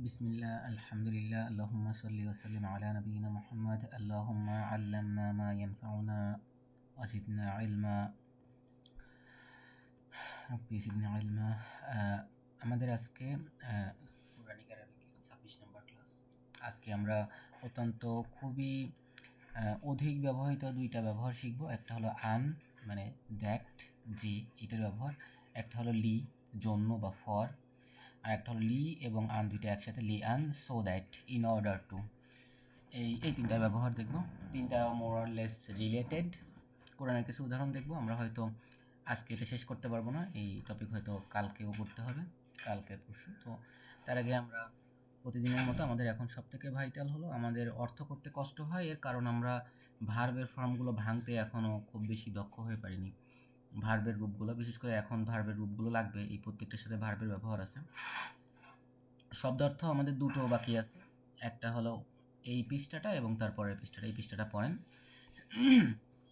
বিসমিল্লাহ, আলহামদুলিল্লাহ, আল্লাহুম্মা সাল্লি ওয়া সাল্লিম আলা নাবিয়িনা মুহাম্মদ। আল্লাহুম্মা আল্লামনা মা ইয়ানফাউনা ওয়া জিদনা ইলমা, রাব্বি জিদনি ইলমা। আমাদের আজকে কুরআনিক আরবিকের 26 নম্বর ক্লাস। আজকে আমরা অত্যন্ত খুবই অধিক ব্যবহৃত দুইটা ব্যবহার শিখব। একটা হলো আন, মানে দ্যাট, যে, এটার ব্যবহার। একটা হলো লি, জন্য বা ফর। আর একটা হলো লি এবং আন, দুইটা একসাথে, লি আন, so that, in order to. এই তিনটার ব্যবহার দেখব। তিনটা মোর অর লেস রিলেটেড। কোরআনের কিছু উদাহরণ দেখব। আমরা হয়তো আজকে এটা শেষ করতে পারবো না, এই টপিক হয়তো কালকেও করতে হবে, কালকে পরশু। তো তার আগে আমরা প্রতিদিনের মতো আমাদের এখন সবথেকে ভাইটাল হলো, আমাদের অর্থ করতে কষ্ট হয়, এর কারণ আমরা ভার্বের ফর্মগুলো ভাঙতে এখনও খুব বেশি দক্ষ হয়ে পারিনি। ভার্বের রূপগুলো, বিশেষ করে এখন ভার্বের রূপগুলো লাগবে, এই প্রত্যেকটার সাথে ভার্বের ব্যবহার আছে। শব্দার্থ আমাদের দুটো বাকি আছে, একটা হলো এই পৃষ্ঠাটা এবং তারপরের পৃষ্ঠাটা। এই পৃষ্ঠাটা পড়েন।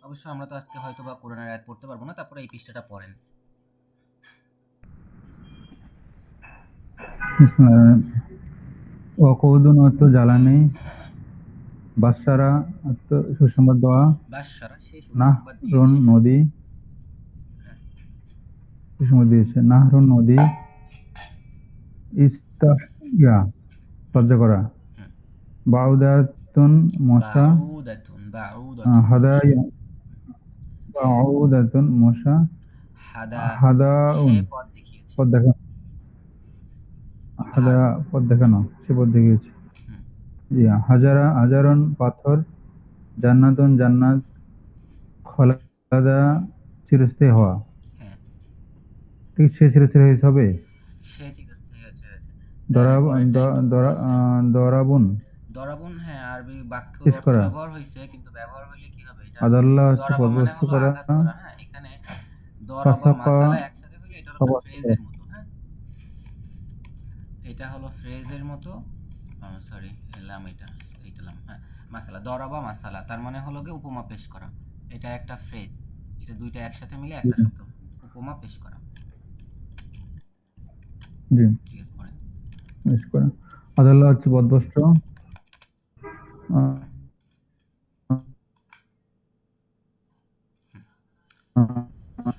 অবশ্য আমরা তো আজকে হয়তো বা কোরআনের আয়াত পড়তে পারবো না, তারপরে এই পৃষ্ঠাটা পড়েন। ওয়াকুদুন অর্থ জ্বালানি, বাসারা অর্থ সুসংবাদ দেওয়া, বাশশারা সে সুসংবাদ নাহরুন দিয়েছে। নদী, সুসংবাদ দিয়েছে, নাহরুন নদী, ইস্তাহইয়া লজ্জা করা, হুম। বাউদাতুন মশা, বাউদাতুন, বাউদাতুন মশা। হাদায়া বাউদাতুন মশা, হাদা সে হাদাউন পথ দেখিয়েছে। পথ দেখানো, হাদা ভার্ব। পথ দেখানো, সে পথ দেখিয়েছে। হুম। হাজারা হাজারন পাথর, জান্নাতুন জান্নাত, খলাদা চিরস্থায়ী হওয়া, হ্যাঁ, ঠিক সে চিরস্থায়ী হয়েছে হবে। সে চিরস্থায়ী হয়েছে। দেন দরা পরেরটা একটু ভুল দরা আছে। দরাবুন দরাবুন, হ্যাঁ, আরবি বাক্য পেশ অর্থে করা, ব্যবহার হয়েছে, কিন্তু ব্যবহার হইলে কি হবে এটা? আদাল্লাহ হচ্ছে দরাবা মানে পথভ্রষ্ট হলো করা, আঘাত করা। হ্যাঁ, এখানে দরাবা ফাসাকা মাসালা একসাথে হইলে এটা হলো একটা অবাধ্য করা। ফ্রেজের মতো। হ্যাঁ, এটা হলো ফ্রেজের মতো। সরি, এলাম এটা, এইটালাম। হ্যাঁ, মাসালা, দরাবা মাসালা, তার মানে হলো গিয়ে উপমা পেশ করা। এটা একটা ফ্রেজ, এটা দুইটা একসাথে মিলে জি একটা শব্দ, উপমা পেশ করা। জি, ঠিক আছে, পরে। পেশ করা। আদাল্লাহ হচ্ছে পথভ্রষ্ট,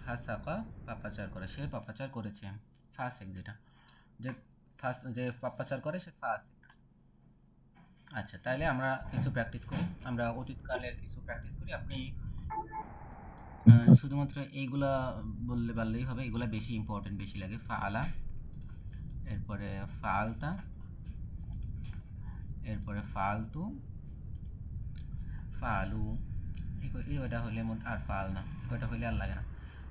ফাসাকা পাপাচার করে, সে পাপাচার করেছে। ফাসেক, যেটা যে যে পাপাচার করে সে ফাসেক। আচ্ছা, তাহলে আমরা কিছু প্র্যাকটিস করি, আমরা অতীতকালের কিছু প্র্যাকটিস করি। আপনি শুধুমাত্র এইগুলা বললে পারলেই হবে, এগুলা বেশি ইম্পর্টেন্ট, বেশি লাগে। ফাআলা, এরপরে ফাআলতা, এরপরে ফালতু, ফালু, এই কয়টা হলে আর ফাল না, এই কয়টা হলে আর লাগে না।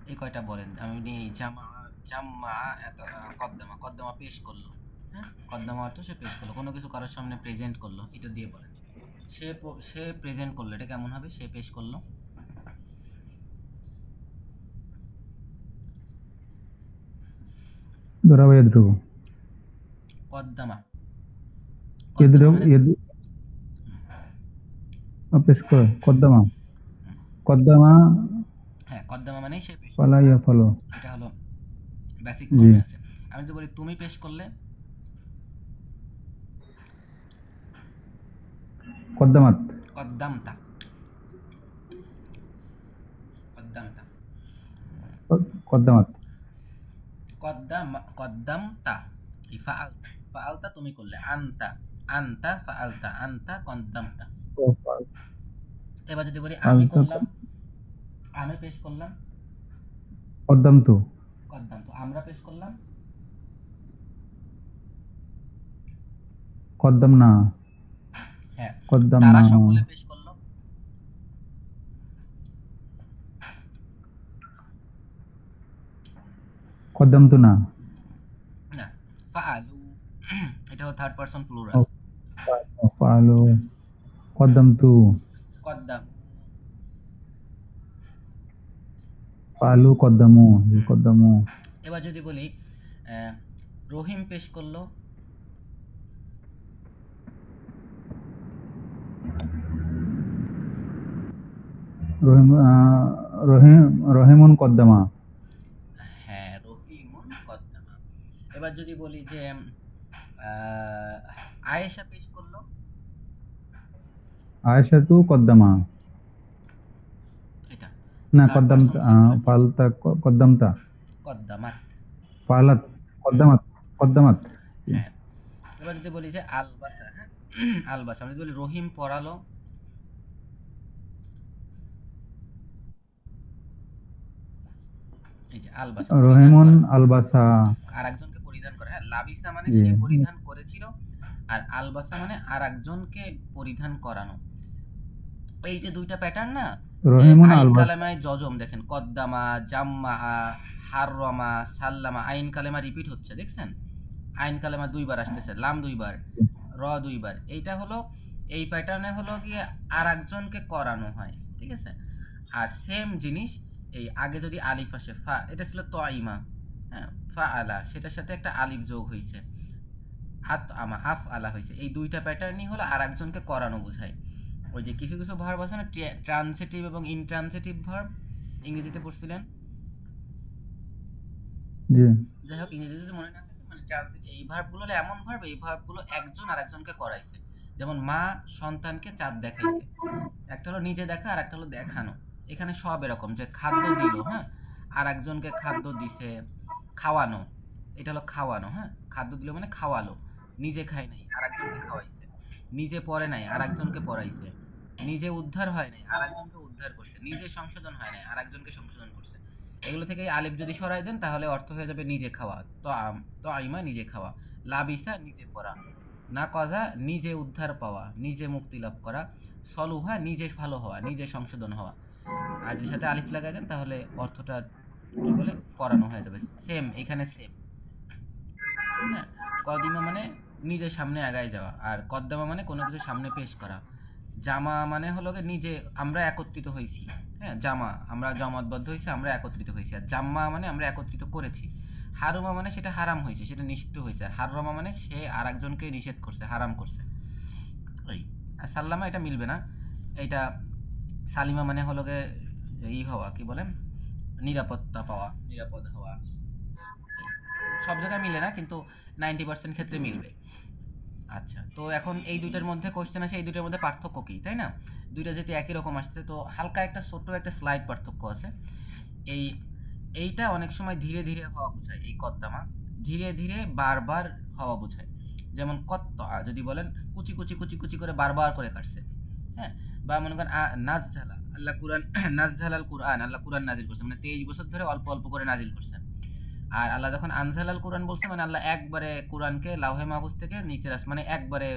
এই কয়টা বলেন। আমি এই জামা, জাম্মা, এত কদ্দামা, কদ্দামা পেশ করলো। হ্যাঁ, কদ্দামা অর্থ সে পেশ করলো, কোনো কিছু কারোর সামনে প্রেজেন্ট করলো, এটা দিয়ে বলেন। সে প্রেজেন্ট করলো, এটা কেমন হবে? সে পেশ করলো। দরাবা ইয়াদরুবু, কদ্দামা, কদ্দামা ইয়াদরুবু মানে পেশ করা, কদ্দামা, কদ্দামা হ্যাঁ, কদ্দামা মানে সে পেশ ফালা করলো। হ্যাঁ, ইয়াফালু, এটা হলো বেসিক জি, ফর্মে আছে। আমি যদি বলি তুমি পেশ করলে, কদ্দামাত, কদ্দামতা, কদ্দামতা, কদ্দামাত, কদ্দামতা, এই ফাআলতা, ফাআলতা তুমি করলে, আনতা, আনতা ফাআলতা, আনতা কদ্দামতা। এবার যদি বলি আমি ফালতা করলাম, আমি পেশ করলাম, কদ্দামতু, কদ্দামতু, আমরা পেশ করলাম, কদ্দামনা, হ্যাঁ, তারা কদ্দামনা, সকলে পেশ করলো। কদ্দামতুনা, না, ফাআলু, এটা হলো থার্ড পারসন প্লুরাল। ফালু, কদ্দামতু, কদ্দাম, ফালু কদ্দামু, জি কদ্দামু, এবার যদি বলি রহিম পেশ করলো, রহিম রহিম রহিমুন কদ্দামা, হ্যাঁ, রহিমুন কদ্দামা। এবার যদি বলি যে আয়েশা পেশ করলো, আয়েশাতু কদ্দামা, এটা না থার্ড কদ্দামতা, পারসন সিঙ্গুলার। ফালতা কদ্দামতা, কদ্দামাত। ফালাত কদ্দামাত, কদ্দামাত। জি। হ্যাঁ, এবার যদি বলি যে আলবাসা, হ্যাঁ আলবাসা, আমরা যদি বলি রহিম পড়ালো, এই যে আলবাসা পরিধান রহিমুন করা, আলবাসা। আর একজনকে পরিধান করা। হ্যাঁ, লাবিসা মানে জি। সে পরিধান করেছিল, আর আলবাসা মানে আর একজনকে পরিধান করানো। এই যে দুইটা প্যাটার্ন না, যে রহিমুন আইন আলবাসা। কালেমায় যজম দেখেন, কদ্দামা, জাম্মা, হাররমা, সাল্লামা, আইন কালেমা রিপিট হচ্ছে দেখছেন, আইন কালেমা দুইবার আসতেছে, লাম দুইবার, র দুইবার, এইটা হলো এই প্যাটার্নে হলো গিয়ে আর একজনকে করানো হয়, ঠিক আছে। আর সেম জিনিস এই আগে যদি আলিফ আসে, ফা, এটা ছিল তয়মা, হ্যাঁ, ফা আলা, সেটার সাথে একটা আলিফ যোগ হয়েছে, আত আমা, আফ আলা হয়েছে, এই দুইটা প্যাটার্নই হলো আর একজনকে করানো বোঝায়। ওই যে কিছু কিছু ভার্ব আছে না, ট্রান্সিটিভ এবং ইনট্রান্সিটিভ ভার্ব, ইংরেজিতে পড়ছিলেন, জি। যাই হোক ইংরেজিতে যদি মনে না থাকে, মানে ট্রান্সিটিভ এই ভার্বগুলো হলো এমন ভার্ব, এই ভার্বগুলো একজন আর একজনকে করাইছে। যেমন মা সন্তানকে চাঁদ দেখাইছে, একটা হলো নিজে দেখা আর একটা হলো দেখানো। এখানে সব এরকম যে খাদ্য দিল, হ্যাঁ, আর একজনকে খাদ্য দিছে, খাওয়ানো, এটা হলো খাওয়ানো, হ্যাঁ, খাদ্য দিল মানে খাওয়ালো, নিজে খায় নাই আর একজনকে খাওয়াইছে, নিজে পড়ে নাই আর একজনকে পড়াইছে, নিজে উদ্ধার হয় নাই আর একজনকে উদ্ধার করছে, নিজে সংশোধন হয় নাই আর একজনকে সংশোধন করছে। এগুলো থেকে আলিফ যদি সরাই দেন তাহলে অর্থ হয়ে যাবে নিজে খাওয়া, তো আইমা নিজে খাওয়া, লাবিসা নিজে পড়া, না কজা নিজে উদ্ধার পাওয়া, নিজে মুক্তি লাভ করা, সলুহা নিজে ভালো হওয়া, নিজে সংশোধন হওয়া। আর যদি সাথে আলিফ লাগাই দেন তাহলে অর্থটা কি বলে করানো হয়ে যাবে, সেম এখানে সেম। হ্যাঁ, কদিমা মানে নিজের সামনে আগায় যাওয়া, আর কদ্দামা মানে কোনো কিছু সামনে পেশ করা। জামা মানে হলো গিয়ে নিজে আমরা একত্রিত হয়েছি, হ্যাঁ, জামা আমরা জমাতবদ্ধ হয়েছি, আমরা একত্রিত হয়েছি। আর জাম্মা মানে আমরা একত্রিত করেছি। হারুমা মানে সেটা হারাম হয়েছে, সেটা নিষিদ্ধ হয়েছে। আর হাররমা মানে সে আর একজনকে নিষেধ করছে, হারাম করছে। ওই, আর সাল্লামা এটা মিলবে না, এটা সালিমা মানে হলো গিয়ে ই হওয়া, কি বলে, নিরাপত্তা পাওয়া, নিরাপদ হওয়া। এই, সব জায়গায় মিলে না কিন্তু 90% ক্ষেত্রে মিলবে। আচ্ছা, তো এখন এই দুইটার মধ্যে কোশ্চেন আসে, এই দুইটার মধ্যে পার্থক্য কি, তাই না? দুইটা যদি একই রকম আসছে, তো হালকা একটা ছোট্ট একটা স্লাইড পার্থক্য আছে। এই এইটা অনেক সময় ধীরে ধীরে হওয়া বোঝায়, এই কদ্দামা ধীরে ধীরে বারবার হওয়া বোঝায়। যেমন কত্ত যদি বলেন কুচি কুচি কুচি কুচি করে বারবার করে কাটছে, হ্যাঁ, বা মনে করেন নাজঝালা, আল্লাহ কুরআন নাজঝালাল কুরআন, আল্লাহ কুরআন নাজিল করছে, মানে 23 বছর ধরে অল্প অল্প করে নাজিল করছে। আর আল্লাহ যখন আনজালাল কোরআন বলছে, মানে আল্লাহ একবারে কোরআনকে লাউহে মাহফুজ থেকে নিচের মানে একবারে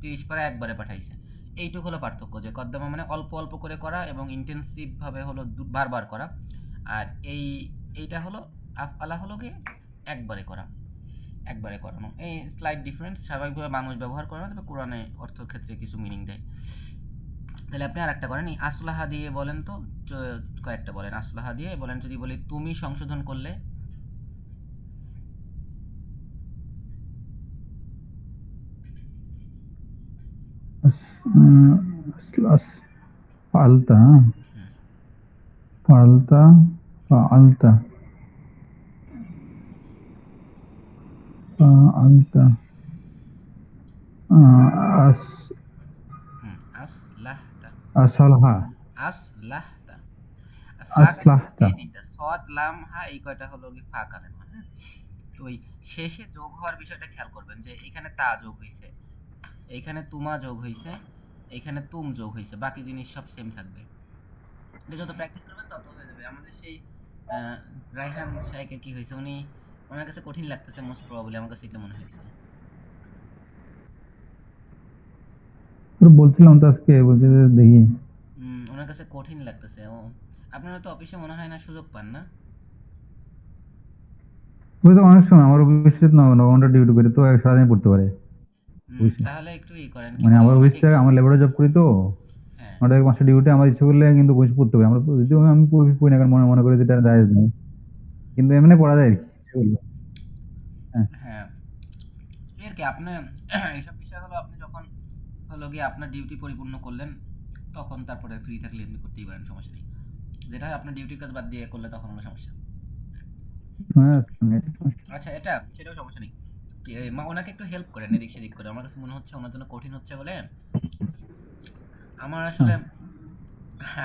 30 পারা একবারে পাঠাইছে। এইটুকু হলো পার্থক্য, যে কদ্দামা মানে অল্প অল্প করে করা এবং ইন্টেন্সিভ ভাবে হলো বারবার করা। আর এইটা হলো আফআলা, হলো কি একবারে করা, একবারে করানো। এই স্লাইড ডিফারেন্স, স্বাভাবিকভাবে মানুষ ব্যবহার করে না, তবে কোরআনে অর্থ ক্ষেত্রে কিছু মিনিং দেয়। তাহলে আপনি আর একটা করেন, এই আসলাহা দিয়ে বলেন তো, কয়েকটা বলেন আসলাহা দিয়ে বলেন। যদি বলি তুমি সংশোধন করলে, আসলাস, ফালতা, ফালতা, ফালতা, ফালতা, আস, আসলাহতা, আসালহা, আসলাহতা, ফা কালেমা আসলাহতা। এই তিনটা, সদ লাম হা, এই কয়টা হলো কি ফা কালেমা, হ্যাঁ। তো ওই শেষে যোগ হওয়ার বিষয়টা খেয়াল করবেন, যে এখানে তা যোগ হয়েছে, এইখানে তুমা যোগ হয়েছে, এইখানে তুম যোগ হয়েছে, বাকি জিনিস সব সেম থাকবে। এটা যত প্র্যাকটিস করবেন তত হয়ে যাবে। আমাদের সেই রায়হান শাইকের কি হয়েছে, উনি, ওনার কাছে কঠিন লাগতেছে মোস্ট প্রবাবলি, আমার কাছে এটা মনে হয়েছে। বলছিলাম তো আজকে, বলছে যে দেখি। ওনার কাছে কঠিন লাগতেছে। ও, আপনারা তো অফিসে মনে হয় না সুযোগ পান না? ওই তো অনেক সময় আমার অফিসে 9 ঘন্টা ডিউটি করে, তো সারাদিন পড়তে পারে অফিসে। তাহলে একটু ই করেন, কি মানে বলে, আমার ওনাকে অফিসটা, একটু, আমার লেবারে জব করি তো, হ্যাঁ 9 থেকে 5টা ডিউটি, আমার ইচ্ছে করলে কিন্তু বসে পড়তে হবে। আমরা যদিও আমি পড়ি না, কারণ মনে মনে করে যেটা জায়েজ নেই, কিন্তু এমনি পড়া যায় আর কি, ইচ্ছে করলে। হ্যাঁ। হ্যাঁ, এর কি আপনি এইসব বিষয় হলো, আপনি যখন হলো গিয়ে আপনার ডিউটি পরিপূর্ণ করলেন, তখন তারপরে ফ্রি থাকলে এমনি করতেই পারেন, সমস্যা নেই। যেটা হয় আপনার ডিউটির কাজ বাদ দিয়ে করলে তখন হলো সমস্যা। হ্যাঁ, আচ্ছা, এটা সেটাও সমস্যা নেই। ওনাকে একটু হেল্প করেন এদিক সেদিক করে। আমার কাছে মনে হচ্ছে ওনার জন্য কঠিন হচ্ছে বলে আমার আসলে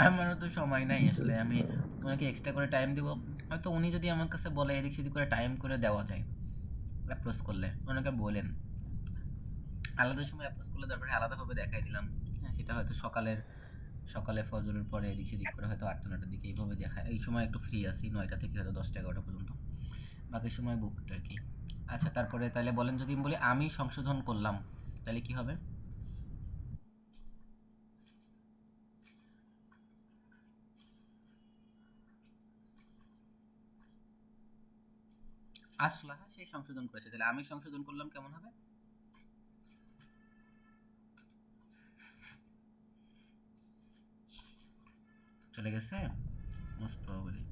আমারও তো সময় নাই আসলে আমি ওনাকে এক্সট্রা করে টাইম দিব। হয়তো উনি যদি আমার কাছে বলে এদিক সেদিক করে টাইম করে দেওয়া যায় অ্যাপ্রোচ করলে, ওনাকে বলেন আলাদা সময় অ্যাপ্রোচ করলে তারপরে আলাদাভাবে দেখাই দিলাম। হ্যাঁ, সেটা হয়তো সকালে ফজরের পরে এদিক সেদিক করে হয়তো 8টা-9টার দিকে এইভাবে দেখা, এই সময় একটু ফ্রি আছি 9টা থেকে হয়তো 10টা-11টা পর্যন্ত, বাকি সময় বুকড আর কি। আচ্ছা, তারপরে তাহলে বলেন যদি আমি বলি আমি সংশোধন করলাম তাহলে কি হবে? আসলাহ সেই সংশোধন করেছে, তাহলে আমি সংশোধন করলাম কেমন হবে? চলে গেছে মোস্ট প্রবাবলি।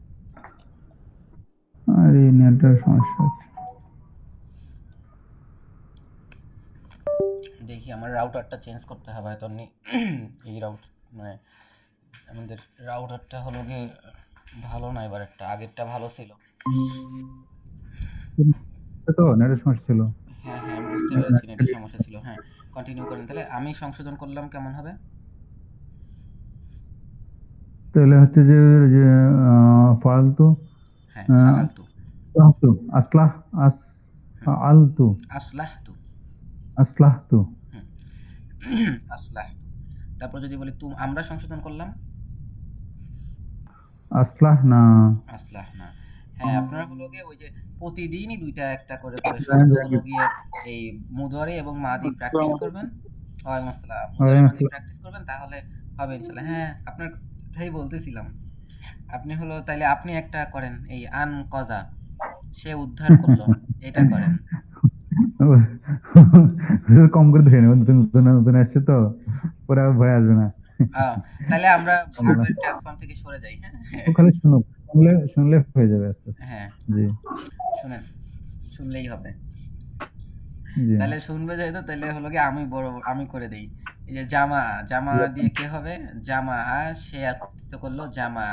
আরে নেটওয়ার্ক সমস্যা হচ্ছে। দেখি আমার রাউটারটা চেঞ্জ করতে হবে হয়তো এই মানে আমাদের রাউটারটা হলো গিয়ে ভালো না, এবার একটা আগেরটা ভালো ছিল। তো নেটের সমস্যা ছিল। হ্যাঁ হ্যাঁ, আমি বুঝতে পেরেছি নেটের সমস্যা ছিল। হ্যাঁ, কন্টিনিউ করেন তাহলে। আমি সংশোধন করলাম কেমন হবে? তাহলে হচ্ছে যে যে ফালতু হ্যাঁ, আহ, ফালালতু। আসলাহতু আসলাহ আস হুম, আলতু আসলাহতু। আসলাহতু হুম, আসলাহতু। তারপর যদি বলি আমরা সংশোধন করলাম আসলাহ না আসলাহ না। হ্যাঁ, আপনারা হলো গিয়ে ওই যে প্রতিদিনই দুইটা একটা করে শব্দ হলো গিয়ে এই মুদরি এবং মাদি প্র্যাকটিস করবেন। ওয়ালাইকুম আসসালাম। মুদরি মাদি প্র্যাকটিস করবেন তাহলে হবে ইনশাল্লাহ। হ্যাঁ, আপনার কথাই বলতেছিলাম। আপনি হলো তাইলে আপনি একটা করেন এই আন কজা, সে উদ্ধার করলো, এটা করেন। কম করে ধরে নেব, নতুন নতুন নতুন আসছে তো পরে আর ভয় আসবে না। আহ, তাহলে আমরা ভার্বের ট্রান্সফর্ম থেকে সরে যাই। হ্যাঁ ও খালি শুনুক, শুনলে শুনলে হয়ে যাবে আস্তে আস্তে। হ্যাঁ, জি শুনেন, শুনলেই হবে। জি তাহলে শুনবে যেহেতু তাহলে হলো কি আমি করে দেই। এই যে জামা, জামা দিয়ে কে হবে? জামা সে একত্রিত করলো, জামা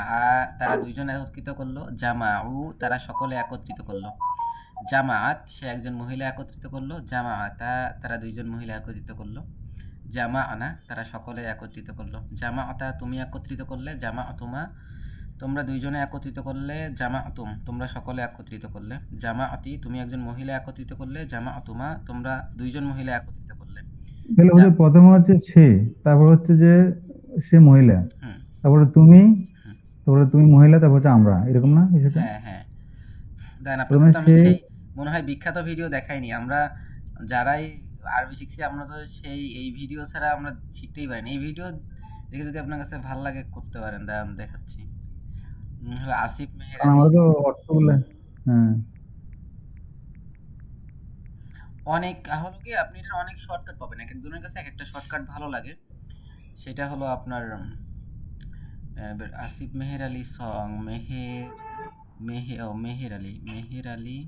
তারা দুইজন একত্রিত করলো, জামা তারা সকলে একত্রিত করলো, জামাআত সে একজন মহিলা একত্রিত করলো, জামাআতা তারা দুইজন মহিলা একত্রিত করলো, জামাআনা তারা সকলে একত্রিত করলো, জামাআতা তুমি একত্রিত করলে, জামাআতুমা তোমরা দুইজনে একত্রিত করলে, জামাআতুম তোমরা সকলে একত্রিত করলে, জামাআতি তুমি একজন মহিলা একত্রিত করলে, জামাআতুমা তোমরা দুইজন মহিলা একত্রিত করলে। তাহলে হচ্ছে প্রথমে হচ্ছে সে, তারপর হচ্ছে যে সে মহিলা, হুম তারপরে তুমি, তারপরে তুমি মহিলা, তারপর হচ্ছে আমরা, এরকম না বিষয়টা? হ্যাঁ হ্যাঁ, দেন আপনাদের প্রথমে তো আমি সে, সেই মনে হয় বিখ্যাত ভিডিও দেখাইনি। আমরা যারাই আরবি শিখছি আমরা তো সেই এই ভিডিও ছাড়া আমরা শিখতেই পারিনি। এই ভিডিও দেখে যদি আপনার কাছে ভালো লাগে করতে পারেন, দাঁড়ান দেখাচ্ছি। হলো আসিফ মেহের কারণ আলী। আমরা তো অর্থগুলো, হ্যাঁ অনেক হলো কি আপনি এটার অনেক শর্টকাট পাবেন, এক একজনের কাছে এক একটা শর্টকাট ভালো লাগে। সেটা হলো আপনার Asif Meher Ali song Meher Ali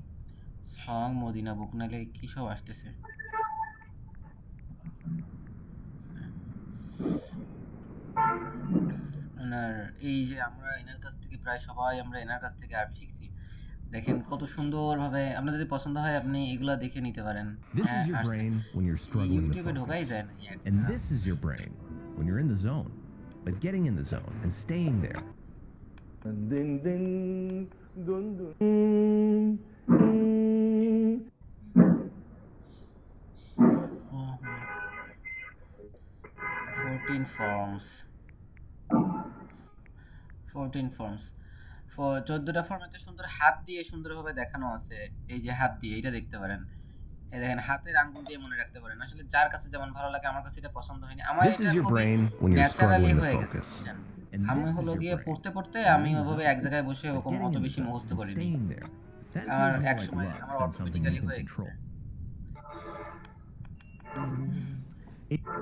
song Madina book, নাহলে কি সব আসতেছে। ওনার এই যে আমরা এনার কাছ থেকে প্রায় সবাই আমরা এনার কাছ থেকে আরবি শিখছি। দেখেন কত সুন্দরভাবে, আপনার যদি পছন্দ হয় আপনি এগুলা দেখে নিতে পারেন। This হ্যাঁ, is your আসছে। brain when you're struggling to ইউটিউবে ঢোকাই focus. যায় না ads And ছাড়া। this is your brain when you're in the zone. But getting in the zone and staying there. Ding ding dun dun. 14 forms, 14টা form একটা সুন্দর হাত দিয়ে সুন্দরভাবে দেখানো আছে। এই যে হাত দিয়ে এটা দেখতে পারেন, এই দেখেন হাতের আঙ্গুল দিয়ে মনে রাখতে পারেন। আসলে যার কাছে যেমন ভালো লাগে, আমার কাছে এটা পছন্দ হয়নি, আমার This এটা is your খুবই brain when you're naturally struggling to হয়ে গেছে focus. বুঝছেন। And আমি this is হলো your গিয়ে brain পড়তে পড়তে when you're আমি in the ওইভাবে zone. এক জায়গায় বসে But ওরকম getting অত in the বেশি zone মুখস্থ and করিনি। staying there. That আমার feels more এক like সময় luck আমার than something you automatically can হয়ে গেছে। control.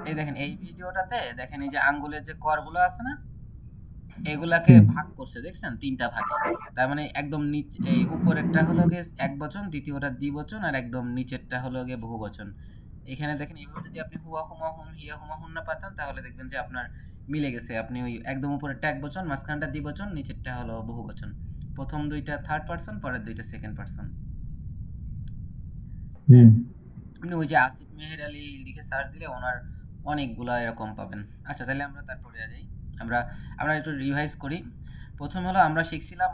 এই দেখেন এই ভিডিওটাতে দেখেন এই যে আঙ্গুলের যে করগুলো আছে না, এগুলাকে ভাগ করছে দেখছেন 3টা ভাগে। তার মানে একদম এই উপরেরটা হলো গিয়ে এক বচন, দ্বিতীয়টা দ্বিবচন, আর একদম নিচেরটা হলো গিয়ে বহুবচন। এখানে দেখেন এইভাবে যদি আপনি হুয়া হুমা হুম হিয়া হুমা হুন্না পাতান তাহলে দেখবেন যে আপনার মিলে গেছে। আপনি ওই একদম উপরেরটা এক বচন, মাঝখানটা দ্বিবচন, নিচেরটা হলো বহুবচন। প্রথম দুইটা থার্ড পারসন, পরের দুইটা সেকেন্ড পারসন। জি আপনি ওই যে আসিফ মেহের আলী লিখে সার্চ দিলে ওনার অনেকগুলা এরকম পাবেন। আচ্ছা, তাহলে আমরা তারপরে যাই। আমরা আমরা একটু রিভাইজ করি। প্রথম হলো আমরা শিখছিলাম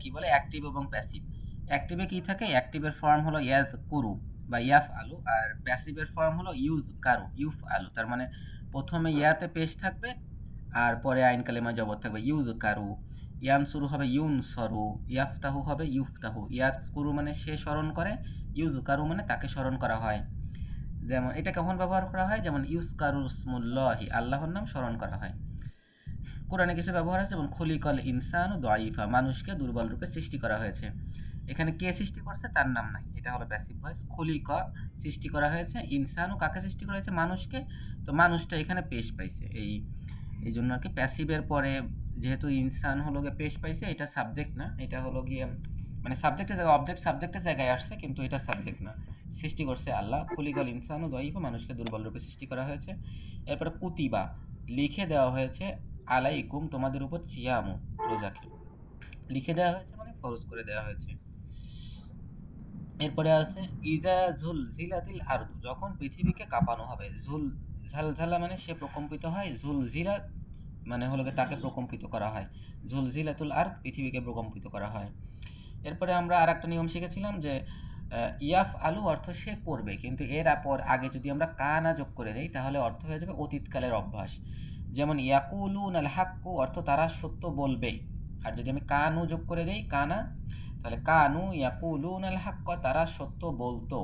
কি বলে অ্যাক্টিভ এবং প্যাসিভ। অ্যাক্টিভে কি থাকে? অ্যাক্টিভের ফর্ম হলো ইয়াজ কুরু বা ইয়াফ আলু, আর প্যাসিভের ফর্ম হলো ইউজ কারু ইউফ আলু। তার মানে প্রথমে ইয়াতে পেশ থাকবে আর পরে আইন কালেমা জবর থাকবে ইউজ কারু। ইয়ান শুরু হবে ইউন সরু, ইয়াফতাহু হবে ইউফতাহু। ইয়াজ কুরু মানে সে স্মরণ করে, ইউজ কারু মানে তাকে স্মরণ করা হয়। যেমন এটা কখন ব্যবহার করা হয়? যেমন ইউজ কারুসমুল্লাহি, আল্লাহর নাম স্মরণ করা হয়। কোরআনে কিছু ব্যবহার আছে যেমন খলিকল ইনসানু দাইফা, মানুষকে দুর্বল রূপে সৃষ্টি করা হয়েছে। এখানে কে সৃষ্টি করছে তার নাম নাই, এটা হলো প্যাসিভ ভয়েস। খলিকা সৃষ্টি করা হয়েছে, ইনসানু কাকে সৃষ্টি করা হয়েছে? মানুষকে। তো মানুষটা এখানে পেশ পাইছে, এই জন্য আর কি প্যাসিভের পরে যেহেতু ইনসান হলো গিয়ে পেশ পাইছে, এটা সাবজেক্ট না, এটা হলো গিয়ে মানে সাবজেক্টের জায়গায় অবজেক্ট সাবজেক্টের জায়গায় আসছে, কিন্তু এটা সাবজেক্ট না। সৃষ্টি করছে আল্লাহ। খলিকল ইনসানু দাইফা, মানুষকে দুর্বল রূপে সৃষ্টি করা হয়েছে। এরপরে কুতিবা লিখে দেওয়া হয়েছে, আলাইকুম তোমাদের উপর সিয়ামু রোজাকে। লিখে দেওয়া হয়েছে মানে ফরজ করে দেওয়া হয়েছে। এরপরে আছে ইজা ঝুল ঝিলাতিল আরদু, যখন পৃথিবীকে কাঁপানো হবে। ঝুল ঝালঝালা মানে সে প্রকম্পিত হয়, ঝুল ঝিলা মানে হলো গিয়ে তাকে প্রকম্পিত করা হয়। ঝুল ঝিলাতুল আরদ, পৃথিবীকে প্রকম্পিত করা হয়। এরপরে আমরা আর একটা নিয়ম শিখেছিলাম যে ইয়াফ আলু অর্থ সে করবে, কিন্তু এর পর আগে যদি আমরা কানা যোগ করে দেই তাহলে অর্থ হয়ে যাবে অতীতকালের অভ্যাস। যেমন ইয়াকুলুন আল হাক্কু অর্থ তারা সত্য বলবে, আর যদি আমি কানু যোগ করে দেই কানা, তাহলে কানু ইয়াকুলুন আল হাক্ক, তারা সত্য বলতো।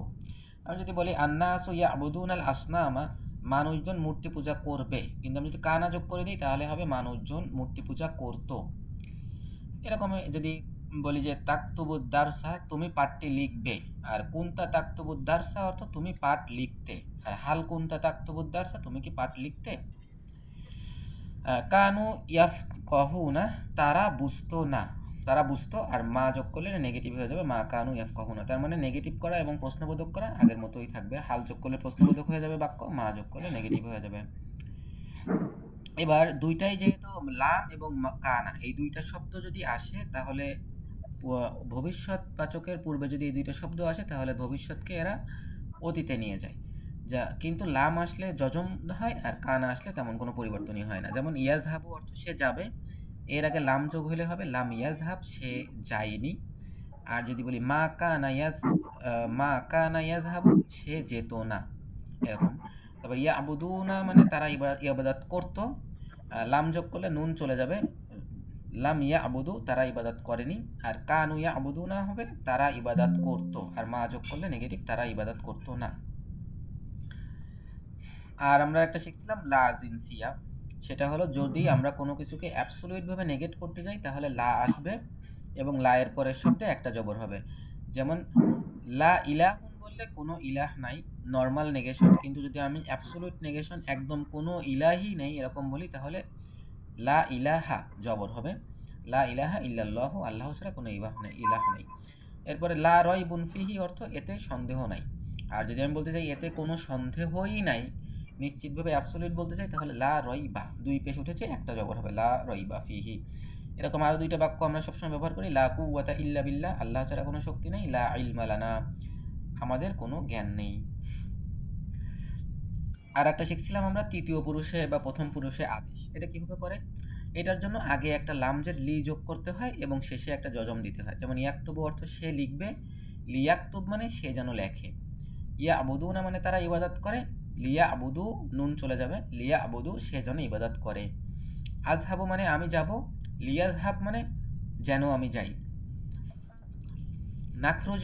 আমি যদি বলি আন্নাসু ইয়াবুদুন আল আসনামা, মানুষজন মূর্তি পূজা করবে, কিন্তু আমি যদি কানা যোগ করে দিই তাহলে হবে মানুষজন মূর্তি পূজা করতো। এরকম যদি বলি যে তাকতুবুদ্দারসা, তুমি পাঠটি লিখবে, আর কুন্তা তাকতুবুদ্দারসা অর্থ তুমি পাঠ লিখতে, আর হাল কুন্তা তাকতুবুদ্দারসা, তুমি কি পাঠ লিখতে। কানু ইয়াফকাহুনা, তারা বুঝতো না, তারা বুঝতো, আর মা যোগ করলে নেগেটিভ হয়ে যাবে, মা কানু ইয়াফকাহুনা। তার মানে নেগেটিভ করা এবং প্রশ্নবোধক করা আগের মতোই থাকবে। হাল যোগ করলে প্রশ্নবোধক হয়ে যাবে বাক্য, মা যোগ করলে নেগেটিভ হয়ে যাবে। এবার দুইটাই যেহেতু লাম এবং কানা, এই দুইটা শব্দ যদি আসে তাহলে ভবিষ্যৎবাচকের পূর্বে যদি এই দুইটা শব্দ আসে তাহলে ভবিষ্যৎকে এরা অতীতে নিয়ে যায়। যা কিন্তু লাম আসলে যজম হয়, আর কানা আসলে তেমন কোনো পরিবর্তনই হয় না। যেমন ইয়াজহাবু অর্থ সে যাবে, এর আগে লাম যোগ হলে হবে লাম ইয়াজহাব, সে যায়নি। আর যদি বলি মা কানা ইয়াজহাবু, সে যেত না, এরকম। তারপর ইয়াবুদুনা মানে তারা ইবাদত করতো, লাম যোগ করলে নুন চলে যাবে, লাম ইয়াবুদু তারা ইবাদত করেনি। আর কানু ইয়াবুদুনা হবে তারা ইবাদত করতো, আর মা যোগ করলে নেগেটিভ, তারা ইবাদত করতো না। আর আমরা একটা শিখছিলাম লা জিনসিয়া, সেটা হলো যদি আমরা কোনো কিছুকে অ্যাবসলিউটভাবে নেগেট করতে যাই তাহলে লা আসবে এবং লা এর পরের শব্দে একটা জবর হবে। যেমন লা ইলাহুন বললে কোনো ইলাহ নাই, নর্মাল নেগেশন। কিন্তু যদি আমি অ্যাবসলিউট নেগেশন, একদম কোনো ইলাহি নেই এরকম বলি, তাহলে লা ইলাহা জবর হবে। লা ইলাহা ইল্লাল্লাহু, আল্লাহ ছাড়া কোনো ইলাহ নেই। এরপরে লা রাইবুন ফিহি অর্থ এতে সন্দেহ নাই। আর যদি আমি বলতে চাই এতে কোনো সন্দেহই নাই, নিশ্চিতভাবে অ্যাবসলিউট বলতে চাই, তাহলে লা রাইবা, দুই পেশ উঠেছে একটা জবর হবে, লা রাইবা ফিহি। এরকম আরও দুইটা বাক্য আমরা সবসময় ব্যবহার করি, লা কুওয়াতা ইল্লা বিল্লাহ, আল্লাহ ছাড়া কোনো শক্তি নেই, লা ইলমা লানা, আমাদের কোনো জ্ঞান নেই। আর একটা শিখছিলাম আমরা তৃতীয় পুরুষে বা প্রথম পুরুষে আদেশ, এটা কিভাবে করে? এটার জন্য আগে একটা লামজের লি যোগ করতে হয় এবং শেষে একটা যজম দিতে হয়। যেমন ইয়াকতুবু অর্থ সে লিখবে, লিয়াকতুব মানে সে যেন লেখে। ইয়া আবুদুনা মানে তারা ইবাদত করে, লিয়া আবুদু নুন চলে যাবে, লিয়া আবুদু সে যেন ইবাদত করে। আজহাবু মানে আমি যাব, লিয়াজহাব মানে যেন আমি যাই। নাখরুজ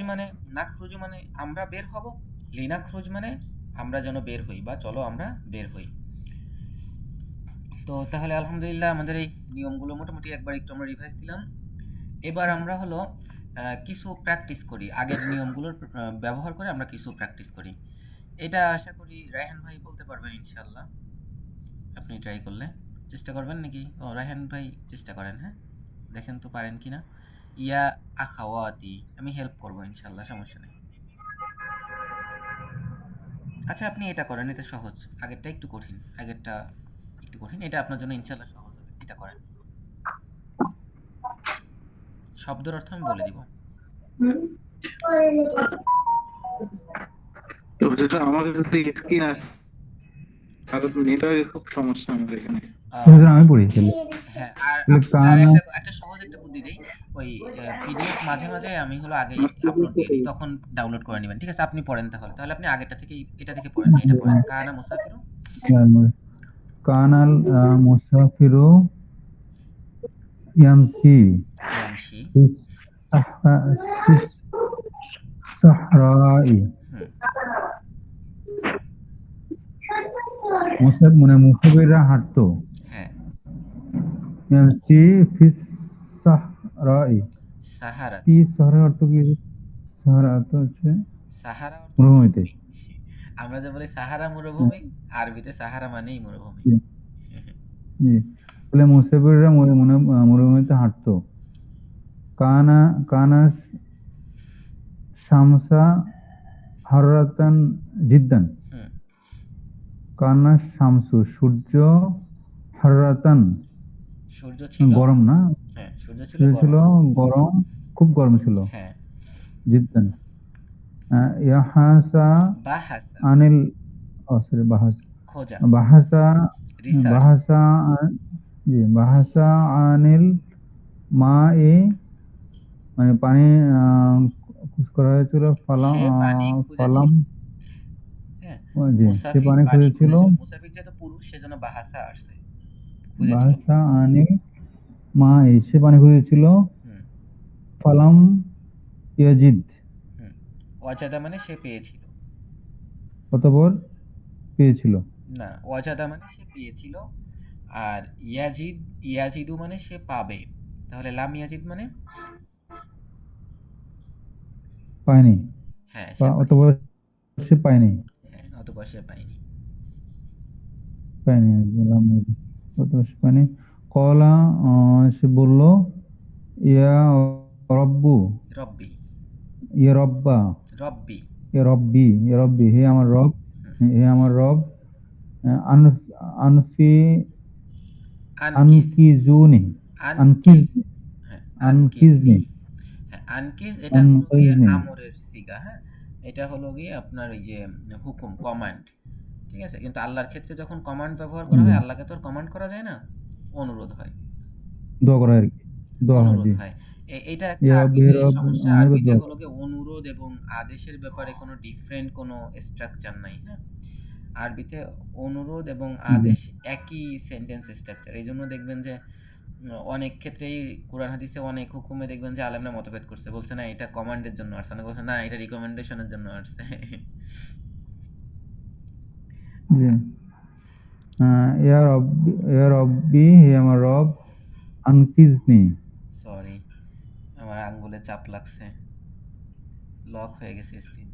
মানে আমরা বের হব, লিনাখরুজ মানে আমরা যেন বের হই বা চলো আমরা বের হই। তো তাহলে আলহামদুলিল্লাহ আমাদের এই নিয়মগুলো মোটামুটি একবার একটু আমরা রিভাইজ দিলাম। এবার আমরা হলো কিছু প্র্যাকটিস করি, আগের নিয়মগুলোর ব্যবহার করে আমরা কিছু প্র্যাকটিস করি। এটা আশা করি রায়হান ভাই বলতে পারবেন ইনশাল্লাহ, আপনি ট্রাই করলে চেষ্টা করবেন নাকি? ও রায়হান ভাই চেষ্টা করেন, হ্যাঁ দেখেন তো পারেন কি না। ইয়া আখাওয়াতি, আমি হেল্প করবো ইনশাল্লাহ, সমস্যা নেই। আচ্ছা আপনি এটা করেন, এটা সহজ, আগেরটা একটু কঠিন, এটা আপনার জন্য ইনশাল্লাহ সহজ হবে, এটা করেন। শব্দের অর্থ আমি বলে দিব। তো যেটা আমার কাছে স্ক্রিন আসছে আর নেটওয়ার্কের খুব সমস্যা আমাদের এখানে। হুজুর আমি পড়ি তাহলে হ্যাঁ, আর তাহলে আর কানা একটা সহজ একটা বুদ্ধি দেই। ওই পিডিএফ মাঝে, মাঝে আমি হলো আগেই আপলোড দিয়ে দিই। তখন ডাউনলোড করে নিবেন। ঠিক আছে? আপনি পড়েন তাহলে। তাহলে আপনি আগেরটা থেকেই এটা থেকে পড়েন। হ্যাঁ, এটা পড়েন। কানা মুসাফিরু কানাল মুসাফিরু ইয়ামসি ইয়ামশি। ফিস সাহরা ফিস সাহরাই হুম, মুসাফিররা হাঁটতো হ্যাঁ। ইয়ামসি ফিস সাহরাই সাহারাতে। কি সাহরা অর্থ কি সাহরা অর্থ হচ্ছে সাহারা অর্থ মরুভূমিতে মরুভূমি। আমরা যে বলি সাহারা মরুভূমি, আরবিতে সাহারা মানেই মরুভূমি। জি জি। বলে মুসাফিররা মরুভূমিতে হাঁটতো কানা কানা শামসা হারাতান জিদ্দান হুম, কানা শামসু সূর্য হারাতান সূর্য ছিল। গরম না হ্যাঁ, সূর্য ছিল সূর্য ছিল গরম। গরম খুব গরম ছিল হ্যাঁ, জিদ্দান ইয়াহাসা বাহাসা আনিল সরি খোঁজা, বাহাসা রিসার্চ। বাহাসা জি বাহাসা আনিল মা এ মানে পানি খোঁজ করা হয়েছিল ফালাম সে পানি খুঁজেছিল। ফালাম হ্যাঁ, জি সে মুসাফির পানি পানি খুঁজেছিল খুঁজেছিল। মুসাফির যেহেতু পুরুষ সেজন্য বাহাসা আসছে। খুঁজেছিল। বাহাসা আনিল মা এ সে পানি খুঁজেছিল হুম, ফালাম ইয়াজিদ হুম। ওয়াজাদা মানে সে পেয়েছিল। অতঃপর পেয়েছিল না, ওয়াজাদা মানে সে পেয়েছিল। আর ইয়াজিদু মানে সে পাবে। তাহলে লাম ইয়াজিদ মানে পায়নি হ্যাঁ, বা সে পায়নি। অতঃপর সে পায়নি হ্যাঁ, অতঃপর সে পায়নি। পায়নি লাম ইয়াজিদ, অতঃপর সে পায়নি কলা সে বলল ইয়া রব্বু রব্বি, ইয়া রব্বা রব্বি। ইয়া রব্বি হে আমার রব হুম। হে আমার রব আনফি আনকিজ, আনকিজুনি আনকিজ। আনকিজ হ্যাঁ, আনকিজনি আনকিজনি। হ্যাঁ, আনকিজ এটা হলো গিয়ে আনকিজনি আমরের সিগা। হ্যাঁ, এটা হলো গিয়ে আপনার এই যে হুকুম, কমান্ড। ঠিক আছে? কিন্তু আল্লাহর ক্ষেত্রে যখন কমান্ড ব্যবহার করা হয়, আল্লাহকে তো আর কমান্ড করা যায় না। অনুরোধ হয়। দোয়া করা আর কি দোয়া হয় অনুরোধ জি হয়। এটা একটা ইয়া রব্বি হে আরবিতে রব সমস্যা। আমি আরবিতে দোয়া হলো গিয়ে অনুরোধ এবং আদেশের ব্যাপারে কোনো ডিফারেন্ট কোনো স্ট্রাকচার নাই। হ্যাঁ? আরবিতে অনুরোধ এবং জি আদেশ একই সেন্টেন্স স্ট্রাকচার। এইজন্য দেখবেন যে অনেক ক্ষেত্রেই কোরআন হাদিসে অনেক হুকুমে দেখবেন যে আলেমরা মতভেদ করছে। বলছে না এটা কমান্ডের জন্য আসছে, অনেকে বলছে না এটা রিকমেন্ডেশনের জন্য আসছে। জি ইয়া রব্বি হে আমার রব আনকিজনি সরি, আমার আঙ্গুলে চাপ লাগছে। লক হয়ে গেছে স্ক্রিন।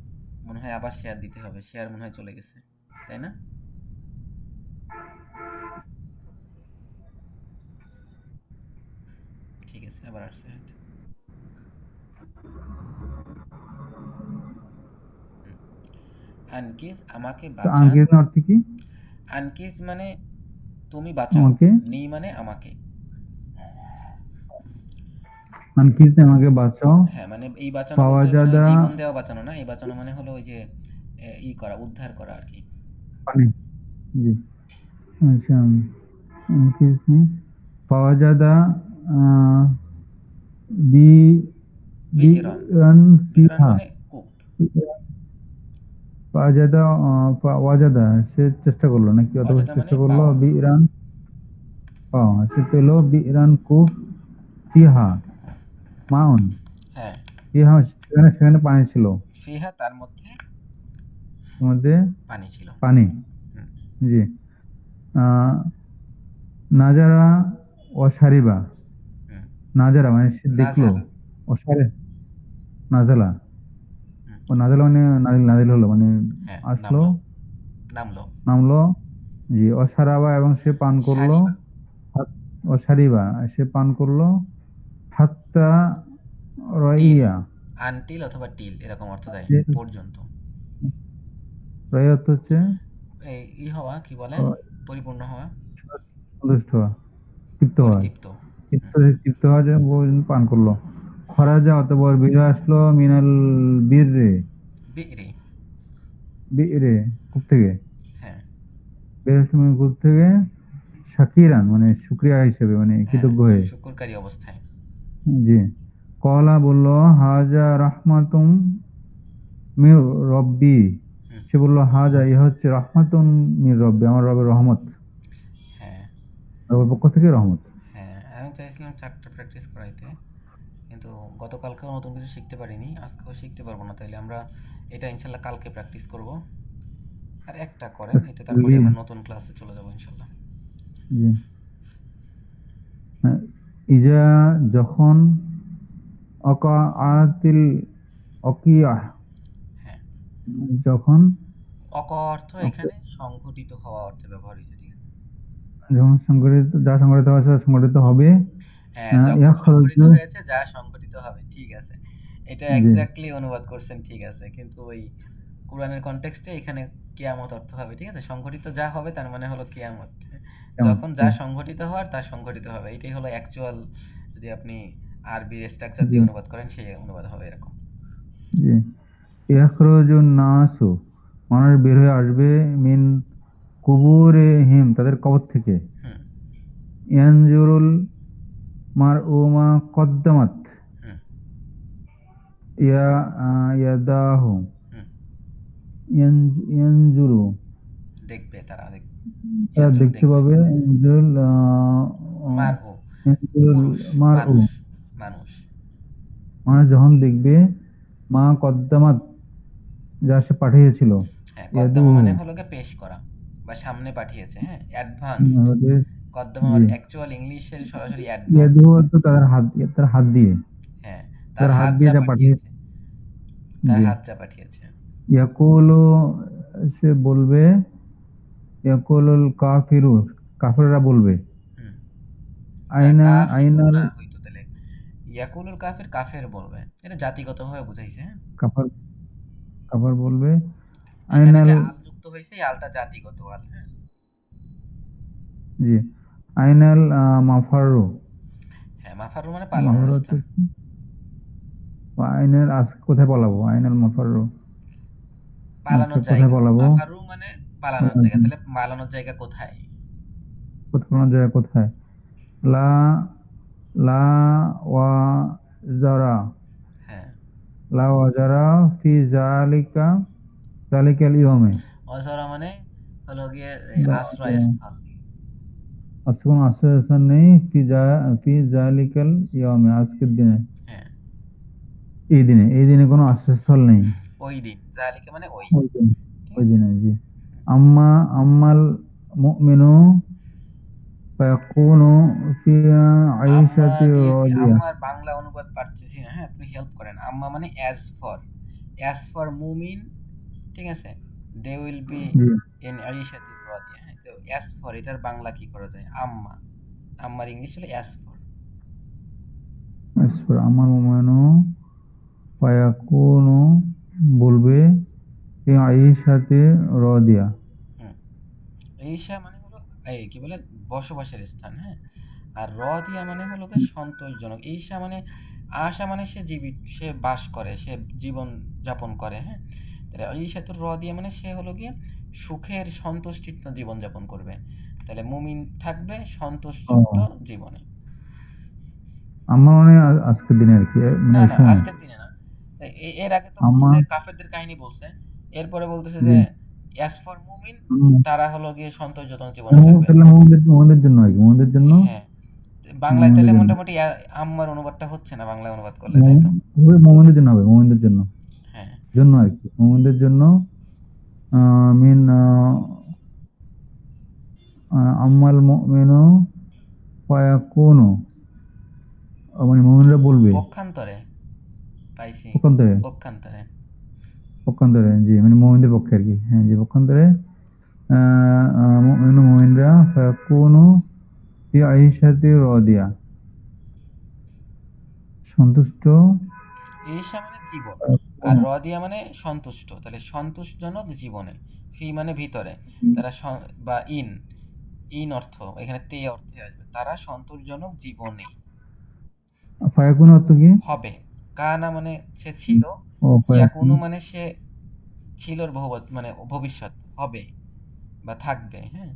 মনে হয় আবার শেয়ার দিতে হবে। শেয়ার মনে হয় চলে গেছে। তাই না? ঠিক আছে, আবার আসছে হয়তো। হুম। আনকিজ আমাকে তো বাঁচা। আনকিজনি অর্থ কি আনকিজ মানে তুমি বাঁচাও। আমাকে নি মানে আমাকে। আনকিজনি আমাকে বাঁচাও হ্যাঁ, মানে এই বাঁচানো বলতে মানে ওই ফাওয়াজাদা জীবন দেওয়া বাঁচানো না। এই বাঁচানো মানে হলো ওই যে ই করা, উদ্ধার করা আরকি। পানি জি আচ্ছা আনকিজনি ফাওয়াজাদা আহ, বি বিহরন। বিরান বিহরন ফিহা মানে কূপ। ফাওয়াজাদা ওয়াজাদা সে চেষ্টা করলো নাকি অথবা অজাদা মানে চেষ্টা করলো পাওয়া। বিরান পাওয়া সে পেল বিরান কুফ ফিহা মাউন হ্যাঁ, ফিহা সেখানে সেখানে পানি ছিল ফিহা তার মধ্যে এর মধ্যে পানি ছিল। পানি হুম, জি আহ, নাজারা অসারিবা হুম। নাজারা মানে সে দেখলো নাজালা। অসারে নাজালা হুম, ও নাজালা মানে নাজিল নাজিল হলো মানে হ্যাঁ, আসলো নামলো, নামলো। নামলো জি অসারাবা এবং সে পান করলো সারিবা। অসারিবা সে পান করলো হাত্তা টিল, রইয়া আনটিল অথবা টিল এরকম অর্থ দেয়। পর্যন্ত। রইয়া অর্থ হচ্ছে এই হওয়া কি বলে? পরিপূর্ণ হওয়া, সন্তুষ্ট হওয়া তৃপ্ত হওয়া পরিতৃপ্ত। তৃপ্ত তৃপ্ত হওয়ার জন্য পান করলো খরাজা অতঃপর বেরিয়ে আসলো মিনাল বীররে বিরি। রে কূপ থেকে, হ্যাঁ বেরসময় কূপ থেকে শাকিরান মানে শুকরিয়া হিসেবে মানে হ্যাঁ, কৃতজ্ঞ হয়ে। শুকরকারী অবস্থায়। জি। কলা বলল হাজা রাহমাতুম মির রব্বি। হুম, সে বলল হাজা ইহা হচ্ছে রাহমাতুন মির রব্বি, আমার রবের রহমত, হ্যাঁ রবের পক্ষ থেকে রহমত। হ্যাঁ, আমি চাইছিলাম 4টা প্র্যাকটিস করাইতে, কিন্তু গতকালকেও নতুন কিছু শিখতে পারিনি, আজকেও শিখতে পারবো না, তাইলে আমরা এটা ইনশাল্লাহ কালকে প্র্যাকটিস করব। আর একটা করেন, এটা তারপরে লি আমরা নতুন ক্লাসে চলে যাবো ইনশাল্লাহ। জি। ইজা যখন অকাআতিল অকিয়া, হ্যাঁ, যখন অক অর্থ এখানে সংঘটিত হওয়া অর্থে ব্যবহার হয়েছে, ঠিক আছে? যখন সংগঠিত, যা সংগঠিত হয়েছে সংগঠিত হবে। হ্যাঁ, যখন সংঘটিত ইয়াখরুজু হয়েছে যা সংঘটিত হবে, ঠিক আছে। এটা জি এক্স্যাক্টলি অনুবাদ করছেন, ঠিক আছে, কিন্তু ওই কোরআনের কনটেক্সটে এখানে কিয়ামত অর্থ হবে, ঠিক আছে। সংঘটিত যা হবে তার মানে হলো কিয়ামত। কেমন যখন যা সংঘটিত হওয়ার তা সংঘটিত হবে, এটাই হলো অ্যাকচুয়াল। যদি আপনি আরবির স্ট্রাকচার জি দিয়ে অনুবাদ করেন, সেই অনুবাদ হবে এরকম। জি। ইয়াখরুজুন নাসু, মানুষ বের হয়ে আসবে, মিন কুবুরিহিম, তাদের কবর থেকে। হুম ইয়ানজুরুল মারউমা কদ্দামাত, হুম ইয়াদাহু, হুম, ইয়ানজুরু, দেখবে তারা, দেখবে তারা ইয়ানজুরু দেখতে দেখবে, পাবে, ইয়ানজুরুল মার ও ইয়ানজুরুল পুরুষ, মারউ, মানুষ, মানুষ। মানুষ যখন দেখবে মা কদ্দামাত, যা সে পাঠিয়েছিল, হ্যাঁ, কদ্দমা ইয়াদুহু, মানে হলো গিয়ে পেশ করা বা সামনে পাঠিয়েছে, হ্যাঁ, অ্যাডভান্সড। ওদের কদ্দমা জি, আমার অ্যাকচুয়াল ইংলিশের সরাসরি ইয়াদুহু অ্যাডভান্সড। তো তাদের হাত দিয়ে, হ্যাঁ, তার তার হাত হাত দিয়ে যা যা পাঠিয়েছে। পাঠিয়েছে, তার জি। হাত যা পাঠিয়েছে। ইয়াকুলু, সে বলবে, ইয়াকুলুল কাফিরু, কাফিররা বলবে, হুম, না, আইনা কাফিরু আইনাল, না হইতো তাহলে, ইয়াকুলুল কাফির, কাফের বলবে, এটা জাতিগতভাবে বুঝাইছে, হ্যাঁ। কাফার কাফার বলবে, এখানে আইনাল, যে আল যুক্ত হয়েছে, এই আলটা জাতিগত আল, হ্যাঁ। জি, আইনাল মাফারু, হ্যাঁ, মাফারু মানে পালানোর মাফারু হচ্ছে স্থান। আইনাল, আজকে কোথায় পালাবো, আইনাল মাফারু, আজকে পালানোর কোথায় জায়গা, পালাবো, মাফারু মানে পালানোর জায়গা, তাহলে পালানোর জায়গা কোথায়? কোথায় পালানোর জায়গা কোথায়, লা লা ওয়া জারা, হ্যাঁ, লা ওয়া জারা ফি জালিকা, জালিকাল ইয়মে, অজরা মানে হলো গিয়ে এই আশ্রয়স্থল। আজকে কোনো আশ্রয়স্থান নেই, ফি জালিকাল ইয়মে, আজকের দিনে, হ্যাঁ, এই দিনে কোনো আশ্রয়স্থল নেই। ওই দিন, জালিকা মানে ওই, ওই দিন, ঠিক ওই আছে। দিনে জি। আম্মাল মুমিনু ফায়াকুনু ফি আম্মা আইশাতি দিয়েছি, রাদিয়া। আম্মার বাংলা অনুবাদ পারতেছি না, হ্যাঁ, আপনি হেল্প করেন। আম্মা মানে অ্যাজ ফর মুমিন, ঠিক আছে, দে উইল বি জি, ইন আইশাতির রাদিয়া, হ্যাঁ। তো অ্যাজ ফর এটার বাংলা কি করা যায়? আম্মা, আম্মার ইংলিশ হলো অ্যাজ ফর। আসফর আম্মাল মুমিনু ফায়াকুনু, বলবে, ফি আইশাতি রাদিয়া। হুম, ঈশা মানে হলো এই কি বলে বসবাসের স্থান, হ্যাঁ। আর দিয়া মানে হলো গিয়ে সন্তোষজনক। ঈশা মানে, আশা মানে সে জীবিত, সে বাস করে, সে জীবন যাপন করে, হ্যাঁ। তাহলে ঈশা তো দিয়া মানে সে হলো গিয়ে সুখের সন্তুষ্টিত জীবন যাপন করবে। তাহলে মুমিন থাকবে সন্তোষযুক্ত ও, জীবনে। আমার মানে আজকের দিনে আর কি, মানে না ওই না, সময় আজকের দিনে না। এর আগে তো আম্মা, বলছে কাফেরদের কাহিনী বলছে, এরপরে বলতেছে জি, যে অ্যাজ ফর মুমিন, তারা হলো গিয়ে সন্তোষজনক জীবনে থাকবে। তাহলে মোহাম্মদের জন্য আর কি, মোহাম্মদের জন্য, হ্যাঁ, বাংলায় মোহাম্মদের তাহলে জন্য, মোটামুটি আম্মার অনুবাদটা হচ্ছে না বাংলায় অনুবাদ করলে, তাই তো? মোহাম্মদের জন্য হবে, মোহাম্মদের জন্য, হ্যাঁ, জন্য আর কি, মোহাম্মদের জন্য। মিন আম্মাল মুমিনু ফায়াকুনু, মানে মুমিনরা বলবে, পক্ষান্তরে পাইছি, পক্ষান্তরে, পক্ষান্তরে। পক্ষান্তরে জি, মানে মুমিনদের পক্ষে আর কি, হ্যাঁ জি, পক্ষান্তরে মুমিনরা ফায়াকুনু ফি আইশাতি রাদিয়া, সন্তুষ্ট, ঈশা মানে জীবন, আর ফায়াকুনু, রদিয়া মানে সন্তুষ্ট, তাহলে সন্তোষজনক জীবনে। ফি মানে ভিতরে, তারা বা ইন, অর্থ এখানে তে অর্থে আসবে, তারা সন্তোষজনক জীবনে ফায়াকুনু অর্থ কি? হবে। কানা মানে সে ছিল, ও ফায়াকুনু, ইয়াকুনু মানে সে ছিলর বহু মানে ভবিষ্যৎ হবে বা থাকবে, হ্যাঁ।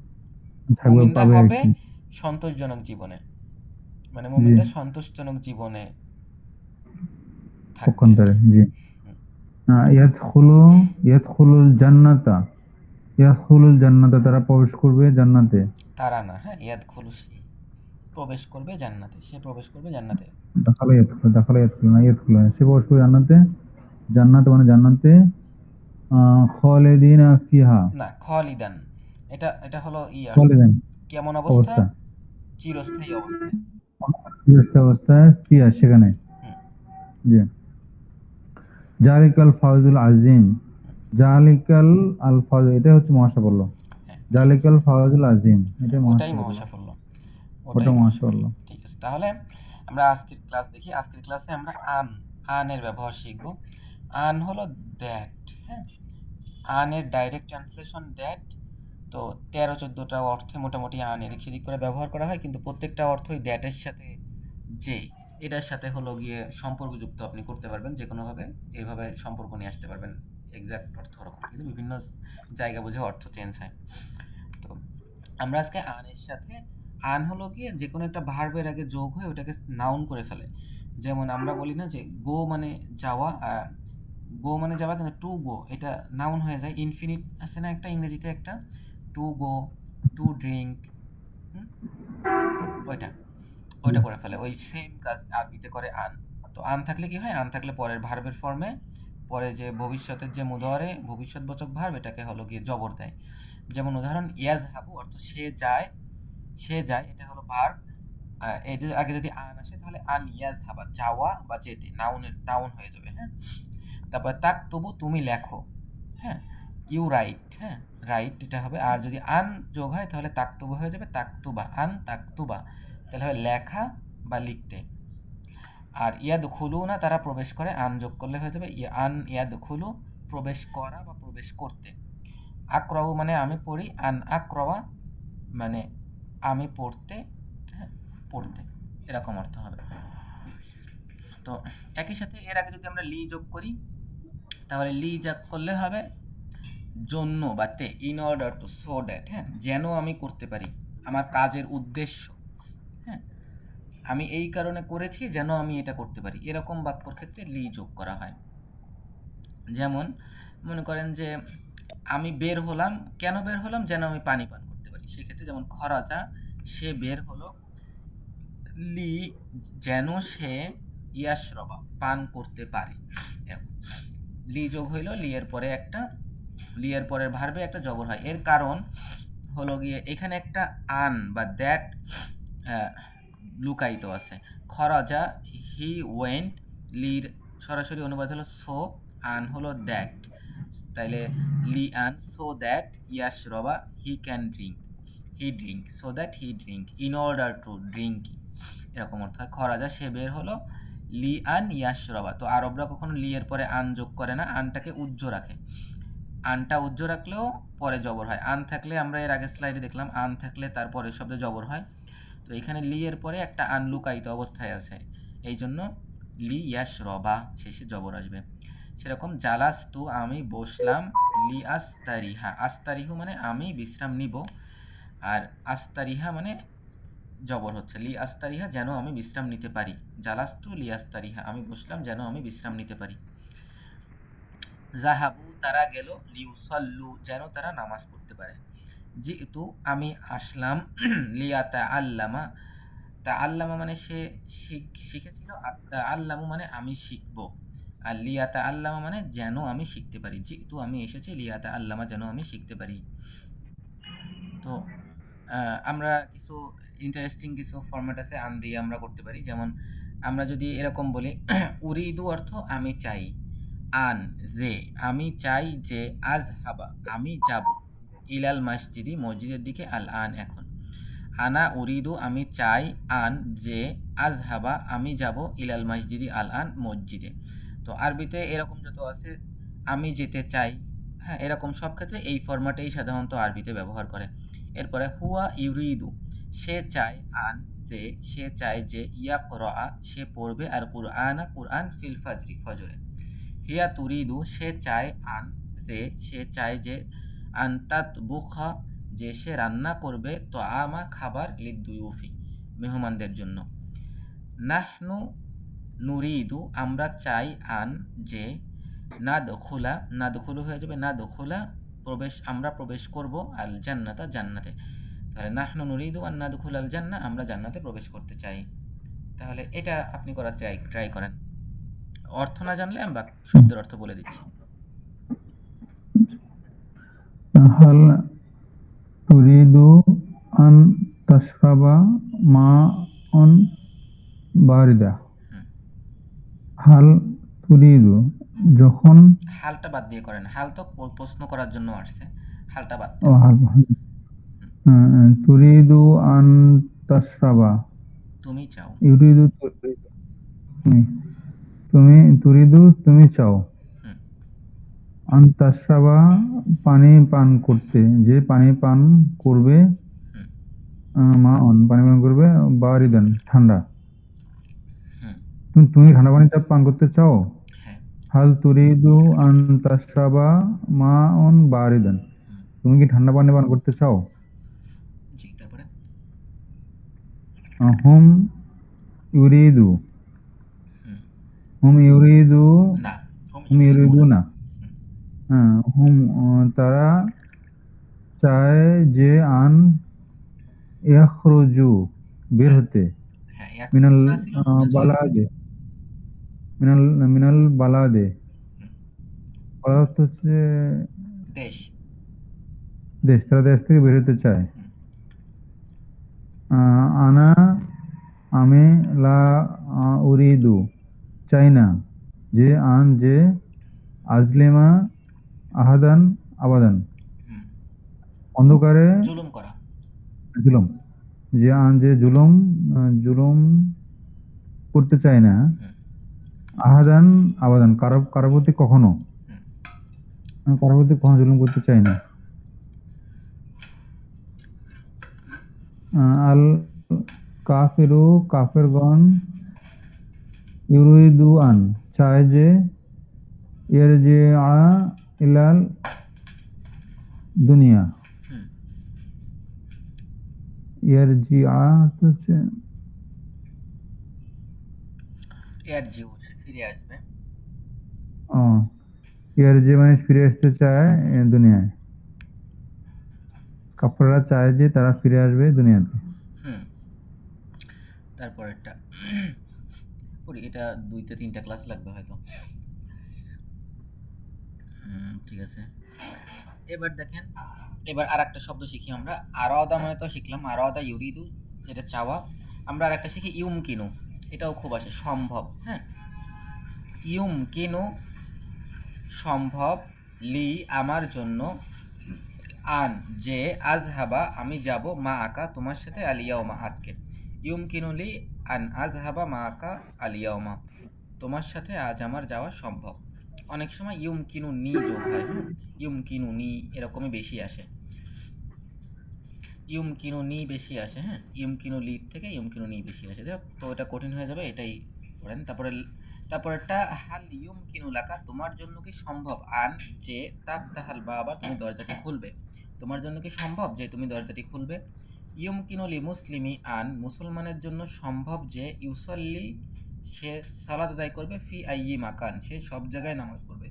থাকবে, মুমিনরা পাবে আর হবে কি। সন্তোষজনক জীবনে, মানে জি, মুমিনরা সন্তোষজনক জীবনে থাকবে আর পক্ষান্তরে, কি। জি। হুম। ইয়াদখুলু ইয়াদখুলুল জান্নাতা, ইয়াদখুলুল জান্নাতা, তারা প্রবেশ করবে জান্নাতে। তারা না, হ্যাঁ, ইয়াদ খুলুসি প্রবেশ করবে জান্নাতে, সে প্রবেশ করবে জান্নাতে। দাখালা ইয়াদখুলু না, ইয়াদখুলু না। সে প্রবেশ করবে জান্নাতে, জান্নাতে মানে জান্নাতে, খালিদিনা ফিহা, না, খলিদান, এটা এটা হলো আসছে খালিদান কেমন অবস্থা, অবস্থা, চিরস্থায়ী অবস্থায়। চিরস্থায়ী অবস্থায়, ফিহা সেখানে। হুম। জি। জালিকাল ফাউজুল আজিম, জালিকাল আল ফাউজ, এটা হচ্ছে মহাসাফল্য। হ্যাঁ, ঠিক আছে, জালিকাল ফাউজুল আজিম, এটা হ্যাঁ, ওটাই মহাসাফল্য, মহাসাফল্য, ওটা ওটাই মহাসাফল্য। মহাসাফল্য। ঠিক আছে, তাহলে আমরা আজকের ক্লাস দেখি। আজকের ক্লাসে আমরা আনের ব্যবহার শিখব। আন হলো দ্যাট, হ্যাঁ। আনের ডাইরেক্ট ট্রান্সলেশন দ্যাট। তো 13-14টা অর্থে মোটামুটি আন এদিক সেদিক করে ব্যবহার করা হয়, কিন্তু প্রত্যেকটা অর্থই দ্যাটের সাথে যে, এটার সাথে হলো গিয়ে সম্পর্কযুক্ত আপনি করতে পারবেন যে কোনোভাবে, এইভাবে সম্পর্ক নিয়ে আসতে পারবেন। এক্সাক্ট অর্থ ওরকম, কিন্তু বিভিন্ন জায়গা বুঝে অর্থ চেঞ্জ হয়। তো আমরা আজকে আনের সাথে, আন হলো গিয়ে যে কোনো একটা ভার্বের আগে যোগ হয়ে ওটাকে নাউন করে ফেলে। যেমন আমরা বলি না যে গো মানে যাওয়া, গো মানে যাওয়া, কিন্তু টু গো এটা নাউন হয়ে যায়। ইনফিনিট আছে না একটা ইংরেজিতে, একটা টু গো, টু ড্রিঙ্ক, ওইটা ওইটা করে ফেলে। ওই সেম কাজ আরবিতে করে আন। তো আন থাকলে কি হয়, আন থাকলে পরের ভার্বের ফর্মে, পরে যে ভবিষ্যতের যে মুদারে ভবিষ্যৎবাচক ভার্ব, এটাকে হলো গিয়ে জবর দেয়। যেমন উদাহরণ, ইয়াজহাবু অর্থ সে যায়, সে যায়, এটা হলো ভার্ব। এটার আগে যদি আন আসে তাহলে আন ইয়াজহাবা, যাওয়া বা যেতে, নাউন হয়ে যাবে, হ্যাঁ। তারপর তাকতুবু তুমি লেখো, হ্যাঁ। ইউ রাইট, হ্যাঁ, রাইট এটা হবে। আর যদি আন যোগ হয় তাহলে তাকতুবু হয়ে যাবে তাকতুবা, আন তাকতুবা, তাহলে হবে লেখা বা লিখতে। আর ইয়াদখুলু না, তারা প্রবেশ করে, আন যোগ করলে হয়ে যাবে আন ইয়াদখুলু, প্রবেশ করা বা প্রবেশ করতে। আকরাউ মানে আমি পড়ি, আন আকরাওয়া মানে আমি পড়তে, হ্যাঁ, পড়তে, এরকম অর্থ হবে। তো একই সাথে এর আগে যদি আমরা লি যোগ করি, তাহলে লি যোগ করলে হবে জন্য বা তে, in order two, so that, হ্যাঁ, যেন আমি করতে পারি, আমার কাজের উদ্দেশ্য, হ্যাঁ, আমি এই কারণে করেছি যেন আমি এটা করতে পারি, এরকম বাক্যর ক্ষেত্রে লি যোগ করা হয়। যেমন মনে করেন যে আমি বের হলাম, কেন বের হলাম, যেন আমি পানি পান করতে পারি, সেক্ষেত্রে যেমন খরাজা, সে বের হলো, লি যেন সে ইয়াশরবা পান করতে পারে। লি যোগ হইল, লি এর পরে একটা, লি এর পরের ভার্বে একটা জবর হয়। এর কারণ হলো গিয়ে এখানে একটা আন বা দ্যাট লুকায়িত আছে। খরাজা হি ওয়েন্ট, লির সরাসরি অনুবাদ হলো সো, আন হলো দ্যাট, তাইলে লি আন সো দ্যাট ইয়াশরবা he can drink, he drink, so that he drink, in order to drink, এরকম অর্থ হয়। খরাজা সে বের হলো, লি আন ইয়াশরবা। তো আরবরা কখনো লি এর পরে আন যোগ করে না, আনটাকে উজ্জ রাখে। আনটা উজ্জ রাখলেও পরে জবর হয়। আন থাকলে আমরা এর আগের স্লাইডে দেখলাম, আন থাকলে তারপরে শব্দে জবর হয়। তো এখানে লি এর পরে একটা আন লুকায়িত অবস্থায় আছে, এই জন্য লি ইয়াশরবা শেষে জবর আসবে। সেরকম জালাস্তু আমি বসলাম, লি আস্তারিহা, আস্তারিহু মানে আমি বিশ্রাম নিব, আর আস্তারিহা মানে জবর হচ্ছে, লি আস্তারিহা যেন আমি বিশ্রাম নিতে পারি, জালাস্তু লি আস্তারিহা আমি বসলাম যেন আমি বিশ্রাম নিতে পারি। জাহাবু তারা গেল, লিউসাল্লু যেন তারা নামাজ পড়তে পারে। জিতু আমি আসলাম, লিয়াতা আল্লামা, তা আল্লামা মানে সে শিখেছিল, আল্লামু মানে আমি শিখব, আর লিয়াতা আল্লামা মানে যেন আমি শিখতে পারি। জিতু আমি এসেছি, লিয়াতা আল্লামা যেন আমি শিখতে পারি। তো আমরা কিছু ইন্টারেস্টিং কিছু ফরম্যাট আছে আন দিয়ে আমরা করতে পারি। যেমন আমরা যদি এরকম বলি, উরিদু অর্থ আমি চাই, আন যে আমি চাই যে, আজ হাবা আমি যাব, ইলাল মসজিদি মসজিদের দিকে, আল আন এখন। আনা উরিদু আমি চাই, আন যে, আজ হাবা আমি যাব, ইলাল মসজিদি আল আন মসজিদে। তো আরবিতে এরকম যত আছে, আমি যেতে চাই, হ্যাঁ, এরকম সব ক্ষেত্রে এই ফরম্যাটেই সাধারণত আরবিতে ব্যবহার করে। এরপরে হুয়া ইউরিদু সে চায়, আন যে সে চায় যে, ইয়াকরা সে পড়বে, আর কুরআনা কুরআন, ফিল ফাজরি ফজরে। হিয়া তুরিদু সে চায়, আন যে সে চায় যে আন্তাত বুখা যে সে রান্না করবে তো আমা খাবার লিদ্দুয়ুফি মেহমানদের জন্য। নাহনু নুরিদু আমরা চাই আন যে নাদখুলা হয়ে যাবে নাদখুলা প্রবেশ আমরা প্রবেশ করব আল জান্নাতা জান্নাতে। তাহলে নাহনু নুরিদু আন নাদখুলা আল জান্নাহ আমরা জান্নাতে প্রবেশ করতে চাই। তাহলে এটা আপনি করার ট্রাই করেন। অর্থ না জানলে আমি শব্দের অর্থ বলে দিচ্ছি। হাল তুরিদু আন তাশরাবা মাআন বারিদা। হুম। হাল তুরিদু যখন হালটা বাদ দিয়ে করেন। হাল তো প্রশ্ন করার জন্য আসছে, হালটা বাদ ও দেন। হাল তুরিদু আন তাশরাবা তুমি চাও। ইউরিদু তুমি তুমি তুরিদু তুমি চাও হুম আন তাশরাবা পানি পান করতে যে পানি পান করবে হুম মাআন পানি পান করবে বারিদান ঠান্ডা। হুম তুমি ঠান্ডা পানি পান করতে চাও। হ্যাঁ হাল তুরিদু আন তাশরাবা মাআন বারিদান হুম তুমি কি ঠান্ডা পানি পান করতে চাও। জি তারপরে হুম ইউরিদু হুম হুম ইউরিদু না হুম ইউরিদু না হুম তারা চায় যে আন ইয়াখরুজু বের হ্যাঁ হতে হ্যাঁ মিনাল ইয়াখরুজুনা ছিল নুনটা চলে গেছে। বালাদে মিনাল মিনাল বালাদে হুম, বালাদ হচ্ছে দেশ। দেশ তারা দেশ থেকে বের হতে চায়। হুম আনা আমি লা উরিদু চাই না যে আন যে আজলিমা আহাদান আবাদান হুম অন্ধকারে জুলুম করা। জুলুম যে আন যে জুলুম জুলুম করতে চায় না হুম আহাদান আবাদান কারো কারো প্রতি কখনো হুম কারো প্রতি কখনো জুলুম করতে চায় না। আল কাফিরু কাফেরগণ ইউরিদু আন চায় যে ইয়ারজিআ ইলাল দুনিয়া হুম ইয়ারজিআ হচ্ছে এর জিউ ফিরে আসবে। ও ইয়ারজি মানে ফিরে আসতে চায় দুনিয়ায়। কাফেররা চায় যে তারা ফিরে আসবে দুনিয়াতে। হুম তারপরেরটা পড়ি, এটা 2-3টা ক্লাস লাগবে হয়তো। ঠিক আছে, এবার দেখেন, এবার আর একটা শব্দ শিখি আমরা। আরাদা মানে তো শিখলাম, আরাদা ইউরিদু এটা চাওয়া। আমরা আর একটা শিখি ইউমকিনু, এটাও খুব আসে সম্ভব। হ্যাঁ, ইউমকিনু সম্ভব, লি আমার জন্য, আন যে, আজহাবা আমি যাব, মা আকা তোমার সাথে, আলিয়াওমা আজকে। ইউমকিনু লি আন আজহাবা মা আকা আলিয়াওমা তোমার সাথে আজ আমার যাওয়া সম্ভব। অনেক সময় ইউমকিনু নি যোগ হয়। হ্যাঁ, ইউমকিনু নি এরকমই বেশি আসে, ইউমকিনু নি বেশি আসে। হ্যাঁ, ইউমকিনু লি থেকে ইউমকিনু নি বেশি আসে। যাক, তো এটা কঠিন হয়ে যাবে, এটাই পড়েন। তারপরেরটা হাল ইউমকিনু লাকা তোমার জন্য কি সম্ভব, আন যে, তাফতাহাল বাবা তুমি দরজাটি খুলবে, তোমার জন্য কি সম্ভব যে তুমি দরজাটি খুলবে। ইউমকিনু লি মুসলিমি আন মুসলমানের জন্য সম্ভব যে, ইউসল্লি সে সালাত আদায় করবে, ফি আইয়ি মাকান সে সব জায়গায় নামাজ পড়বে।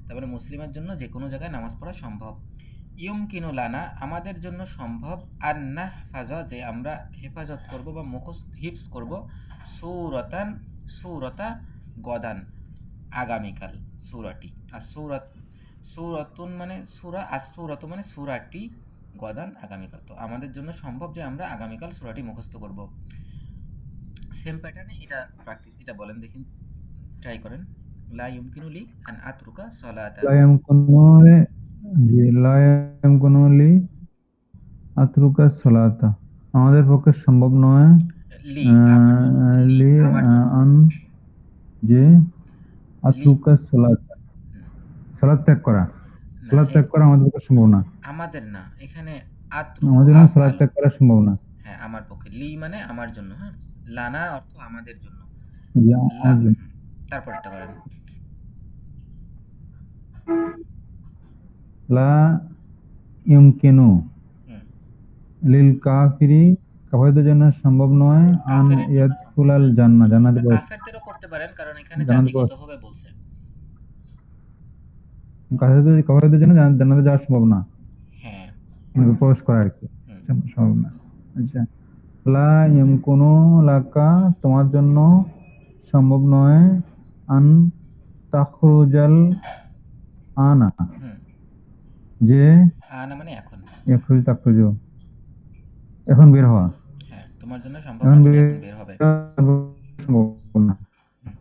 তারপরে মুসলিমের জন্য যে কোনো জায়গায় নামাজ পড়া সম্ভব। ইউমকিনু লানা আমাদের জন্য সম্ভব, আর নাহফাজা যে আমরা হেফাজত করব বা হিফজ করব, সুরতা গদান আগামীকাল সুরাটি। আর সুরাতুন মানে সুরা, আর সুরত মানে সুরাটি, গদান আগামীকাল। তো আমাদের জন্য সম্ভব যে আমরা আগামীকাল সুরাটি মুখস্থ করব। সেম প্যাটার্নে এটা বলেন দেখি, ট্রাই করেন। লা ইউমকিনু লি আন আতরুকা সালাতা। লায়াম কোনো যে লায়াম কোনো লি আতরুকা সলাতা আমাদের পক্ষে সম্ভব নয় লি আমার জন্য, লি লি আমার জন্য, আন যে লি আতরুকা সলাতা সালাত ত্যাগ করা না সালাত ত্যাগ করা আমাদের পক্ষে সম্ভব না। আমাদের না, এখানে আতরুকু আমাদের জন্য সালাত আফআল। ত্যাগ করা সম্ভব না। হ্যাঁ, আমার পক্ষে, লি মানে আমার জন্য। হ্যাঁ, লানা অর্থ আমাদের জন্য। যে লা আমার জন্য তারপরটা করেন। লা ইউমকিনু হুম, লিল কাফিরি কাফেরদের জন্য সম্ভব নয় আন কাফেরের জন্য সম্ভব ইয়াদখুলাল নয়। জান্নাতে প্রবেশ কাফেরদেরও করতে পারেন, কারণ এখানে জান্নাতে প্রবেশ জাতিগতভাবে বলছে। কাফেরদের জন্য জান্নাতে যাওয়া সম্ভব না, হ্যাঁ। মানে প্রবেশ করা আর কি হুম, সম্ভব না। আচ্ছা, লা ইয়ামকুনু লাকা তোমার জন্য সম্ভব নয় আন তাখরুজাল আনা হুম। যে আনা মানে এখন। ইয়াখরুজ তাখরুজু এখন বের হওয়া, হ্যাঁ, তোমার জন্য সম্ভব না, এখন তুমি বের এখন বের হবে। হওয়া সম্ভব না। হুম,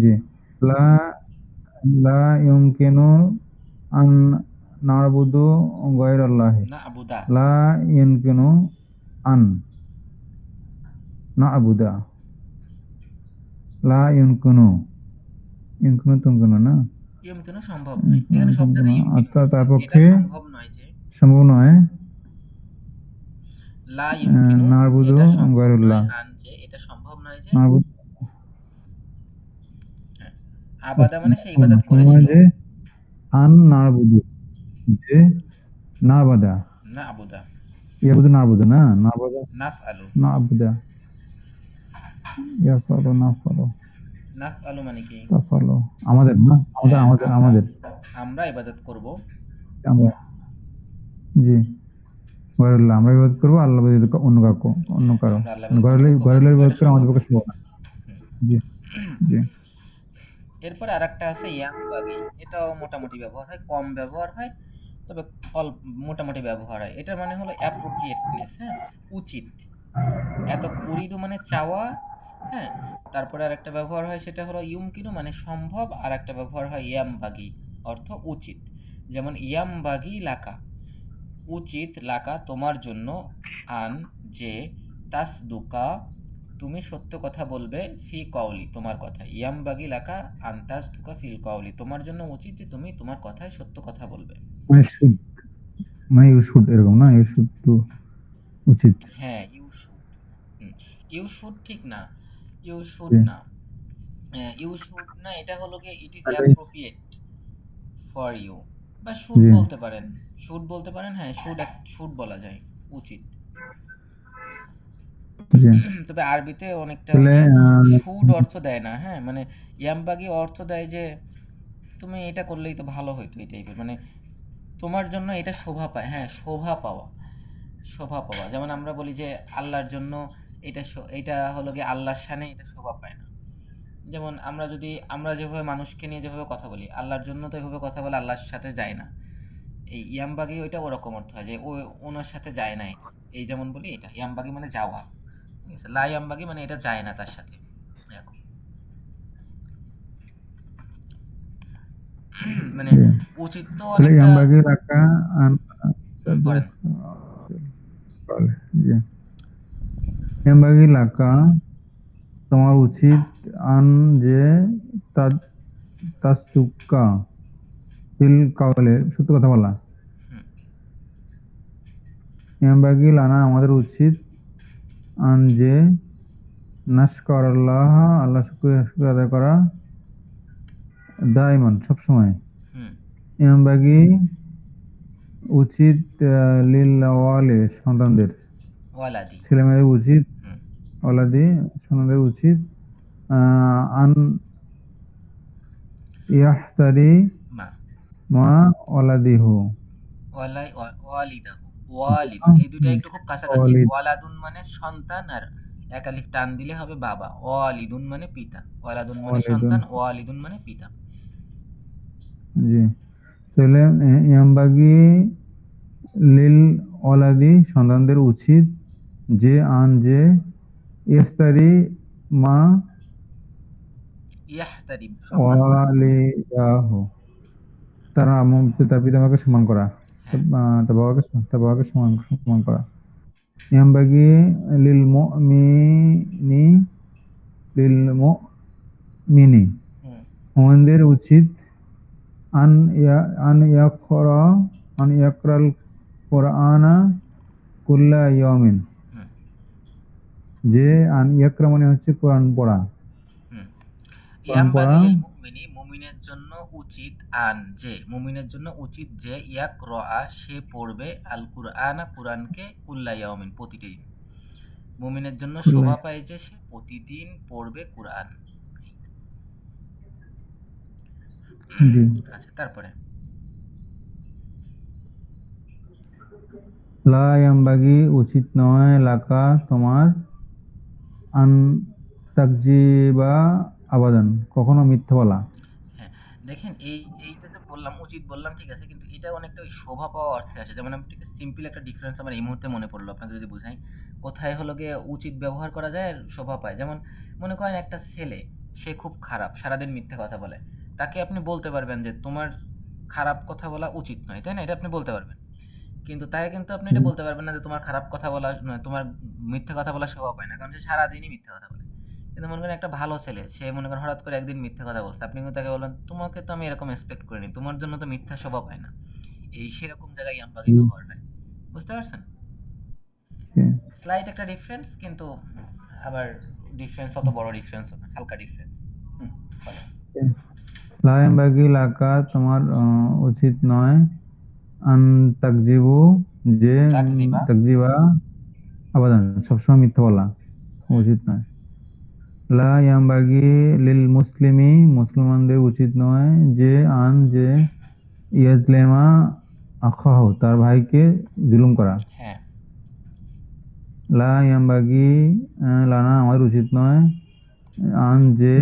জি, লা লা ইউমকিনু আন না'বুদু গায়রাল্লাহি না আবুদা। লা ইউমকিনু আন না'বুদা লা ইউমকিনু তুমকিনু না ইয়মকিনু সম্ভব নয়, এখানে সব তুমকিনু জায়গায় ইয়মকিনু অর্থাৎ বলছে, তার এটা পক্ষে সম্ভব নয় যে। সম্ভব নয় লা ইয়মকিনু, না'বুদু এটা সম্ভব নয়, গায়রাল্লাহ আন যে এটা সম্ভব নয় যে। না'বুদু হ্যাঁ, আবাদা মানে সে ইবাদত সম্ভব নয় করেছিল। যে আন না'বুদু যে না'বাদা না আবুদা। ইয়াবুদু না'বুদু না না'বাদা নাফ আলু। না'বুদা ইয়াফালু নাফালু নাফ আলু মানে কি? তাফালু আমাদের না আমাদের হ্যাঁ, আমাদের আমরা আমাদের আমরা ইবাদত করব। আমরা জি গয়রুল্লাহ আমরা ইবাদত করবো আল্লাহ ব্যতীত অন্য কাউকে অন্য হ্যাঁ, কারো আমরা আল্লাহ ব্যতীত অন্য কাউকে গয়রুল্লাহ ইবাদত করবো, ইবাদত এটা করে আমাদের সম্ভব পক্ষে না। সম্ভব না। হুম। জি জি এরপরে আরেকটা আছে ইয়ামবাগি, এটাও মোটামুটি ব্যবহার হয়, কম ব্যবহার হয়, তবে অল্প মোটামুটি ব্যবহার হয়। এটার মানে হলো অ্যাপ্রোপ্রিয়েটনেস, হ্যাঁ, উচিত। এত উরিদু মানে চাওয়া, হ্যাঁ। তারপরে আরেকটা ব্যবহার হয়, সেটা হলো ইউমকিনু মানে সম্ভব, আর একটা ব্যবহার হয় ইয়ামবাগি, অর্থ উচিত। যেমন ইয়ামবাগি লাকা, উচিত, লাকা তোমার জন্য, আন যে, তাসদুকা তুমি সত্য কথা বলবে, ফি কওলি তোমার কথা, ইয়ামবাগি লাকা আন তাসদুকা ফিল কওলি তোমার জন্য উচিত যে তুমি তোমার কথায় সত্য কথা বলবে। মানে শুড মানে ইউ শুড এরকম না ইউ শুড টু উচিত হ্যাঁ, ইউ শুড। ইউ শুড ঠিক না, ইউ শুড জি না, ইউ শুড না, এটা হলো গিয়ে ইট ইজ তাহলে অ্যাপ্রোপ্রিয়েট ফর ইউ, বা শুড জি বলতে পারেন, শুড বলতে পারেন, হ্যাঁ, শুড বলা যায়, উচিত। জি তবে আরবিতে অনেকটা ওই তাহলে যে শুড অর্থ দেয় না, হ্যাঁ, মানে ইয়ামবাগি অর্থ দেয় যে তুমি এটা করলেই তো ভালো হইতো, এই টাইপের, মানে তোমার জন্য এটা শোভা পায়, হ্যাঁ, শোভা পাওয়া, শোভা পাওয়া। যেমন আমরা বলি যে আল্লাহর জন্য এটা এটা হলো গিয়ে আল্লাহর শানে, এটা শোভা পায় না। যেমন আমরা যেভাবে মানুষকে নিয়ে যেভাবে কথা বলি, আল্লাহর জন্য তো এভাবে কথা বলে আল্লাহর সাথে যায় না। এই ইয়ামবাগি ওইটা ওরকম অর্থ হয় যে ও ওনার সাথে যায় না, এই যেমন বলি এটা ইয়ামবাগি মানে যাওয়া, ঠিক আছে। লা ইয়ামবাগি মানে এটা যায় না তার সাথে, এরকম। মানে জি উচিত তো তাহলে অনেকটা। ইয়ামবাগি লাকা আন পড়েন। জি ইয়ামবাগি লাকা তোমার উচিত আন যে তাসদুকা ফিল কাওলে সত্য কথা বলা হুম, ইয়ামবাগি লানা আমাদের উচিত আন যে নাশকারাল্লাহ আল্লাহ শুকরিয়া আদায় করা দাইমান সবসময় হুম। ইয়ামবাগি উচিত লিল ওয়ালে সন্তানদের ওয়ালাদি। ছেলে মেয়েদের উচিত হুম। ওলাদি সন্তানদের উচিত আন ইয়াহতারি মা। মা ওলাদিহু ওয়ালিদাহু, ওয়ালিদুন, এই দুইটা একটু খুব কাছাকাছি। ওয়ালিদ ওয়ালাদুন মানে সন্তান, আর এক আলিফ টান দিলে হবে বাবা। ওয়ালিদুন মানে পিতা, ওয়ালাদুন মানে ওয়ালিদুন সন্তান, ওয়ালিদুন মানে পিতা। জি তাহলে ইয়ামবাগি লিল ওলাদি সন্তানদের উচিত যে আন যে ইস্তারি মা ইয়াহতারিম সম্মান করা। ওয়ালিদাহু তার পিতামাকে সম্মান করা হ্যাঁ। তার বাবাকে সম্মান করা ইয়ামবাগি লিল মুমিনি লিল মুমিনি হুম, মুমিনদের উচিত আন আন ইয়াকরা আন ইয়াকরাল কোরআনা কুল্লা ইয়ামিন হুম, যে আন ইয়াকরা মানে হচ্ছে কোরআন পড়া হুম। কোরআন পড়া ইয়ামবাগি লিল মুমিনি, মুমিনের জন্য উচিত আন যে, মুমিনের জন্য উচিত যে ইয়াকরা সে পড়বে আল কুরআনা কুরআনকে কুল্লা ইয়াউমিন প্রতিদিন। মুমিনের জন্য শোভা পায় যে সে প্রতিদিন পড়বে কুরআন। জি। আচ্ছা, তারপরে লা ইয়ামবাগি উচিত নয় লাকা তোমার আন তাকজিবা আবাদান কখনো মিথ্যা বলা। হ্যাঁ, দেখেন এইটা যে বললাম উচিত বললাম ঠিক আছে, কিন্তু এটা অনেকটা ওই শোভা পাওয়া অর্থে আসে। যেমন আমি সিম্পল একটা ডিফারেন্স আমার এই মুহূর্তে মনে পড়লো, আপনাকে যদি বুঝাই কোথায় হলো গিয়ে উচিত ব্যবহার করা যায় আর শোভা পায়। যেমন মনে করেন একটা ছেলে, সে খুব খারাপ, সারাদিন মিথ্যে কথা বলে, তাকে আপনি বলতে পারবেন যে তোমার খারাপ কথা বলা উচিত নয়, তাই না? এটা আপনি বলতে পারবেন, কিন্তু তাই কিন্তু আপনি এটা বলতে পারবেন না যে তোমার খারাপ কথা বলা তোমার মিথ্যে কথা বলা শোভা পায় না, কারণ সে সারাদিনই মিথ্যে কথা বলে। কিন্তু মনে করেন একটা ভালো ছেলে, সে মনে করেন হঠাৎ করে একদিন মিথ্যা কথা বলছে, আপনি কিন্তু তাকে বলবেন তোমাকে তো আমি এরকম এক্সপেক্ট করিনি, তোমার জন্য তো মিথ্যা শোভা পায় না। এই সেরকম জায়গায় ইয়ামবাগি ব্যবহার হয়, বুঝতে পারছেন? স্লাইট একটা ডিফারেন্স, কিন্তু আবার ডিফারেন্স অত বড় ডিফারেন্স না, হালকা ডিফারেন্স। বলো। লা ইয়ামবাগি লাকা তোমার উচিত নয় আন তাকজিবু যে তাকজিবা তাকজিবা আবাদান সবসময় মিথ্যা বলা উচিত নয়। লা ইয়ামবাগি লিল মুসলিমি মুসলমানদের উচিত নয় যে আন যে ইয়াজলেমা আখাহু তার ভাইকে জুলুম করা। হ্যাঁ, লা ইয়ামবাগি লানা আমাদের উচিত নয় আন যে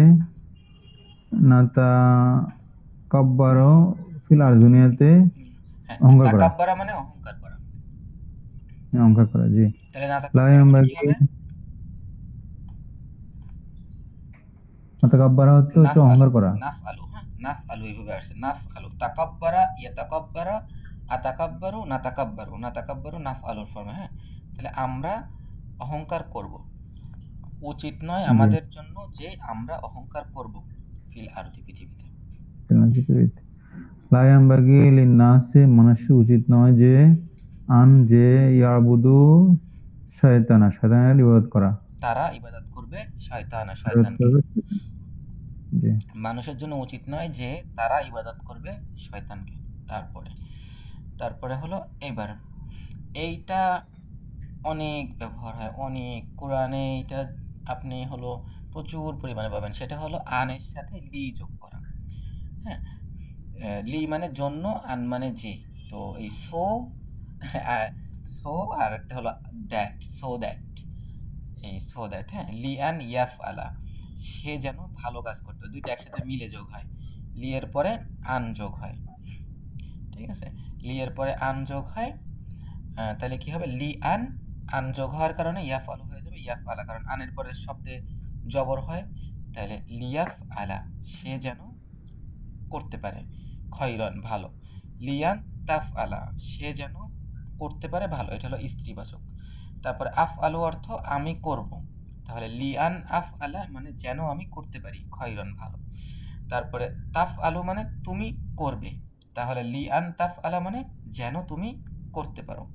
নাতা কাব্বারো ফিল আর দুনিয়াতে হ্যাঁ, অহংকার করা। তাকাব্বারা মানে অহংকার করা। অহংকার করা, জি। তাহলে না লা তাকাব্বারা মানে কি ইয়ামবাগি হবে? নাতাকাব্বারা হচ্ছে নাফ আলু, অহংকার করা। নাফ আলু, হ্যাঁ নাফ আলু এইভাবে আসছে, নাফ আলু তাকাব্বারা ইয়াতাকাব্বারা আতাকাব্বারু নাতাকাব্বারু, নাতাকাব্বারু নাফ আলুর ফর্মে। হ্যাঁ, তাহলে আমরা অহংকার করব, উচিত নয় জি। আমাদের জন্য যে আমরা অহংকার করব ফিল আরদি পৃথিবীতে। লা ইয়ামবাগি লিন্নাসি মানুষের উচিত নয় যে আন যে ইয়াবুদু শয়তানা শয়তানের ইবাদত করা। তারা ইবাদত করবে ইবাদত শয়তানকে। করবে। জি। মানুষের জন্য উচিত নয় যে তারা ইবাদত করবে শয়তানকে। তারপরে হলো এইবার এইটা অনেক ব্যবহার হয়, অনেক কোরআনে এটা আপনি হলো প্রচুর পরিমাণে পাবেন। সেটা হলো আনের সাথে লি যোগ করা। হ্যাঁ, লি মানে জন্য, আন মানে যে। তো এই সো আর একটা হলো দ্যাট, সো দ্যাট, এই সো দ্যাট। হ্যাঁ, লি আন ইয়াফ আলা, সে যেন ভালো কাজ করতে, দুইটা একসাথে মিলে যোগ হয়, লি এর পরে আন যোগ হয়। ঠিক আছে, লি এর পরে আন যোগ হয়, তাহলে কি হবে? লি আন, আন যোগ হওয়ার কারণে ইয়াফ আলু হয়ে যাবে ইয়াফ আলা, কারণ আনের পরে শব্দে জবর হয়। তাহলে লিয়াফ আলা, সে যেন করতে পারে, খয়রন ভালো। লিয়ান তাফ আলা, সে যেন করতে পারে ভালো, এটা হলো স্ত্রীবাচক। তারপরে আফ আলু অর্থ আমি করব, তাহলে লিয়ান আফ আলা মানে যেন আমি করতে পারি, খয়রন ভালো। তারপরে তাফ আলু মানে তুমি করবে, তাহলে লিয়ান তাফ আলা মানে যেন তুমি করতে পারো।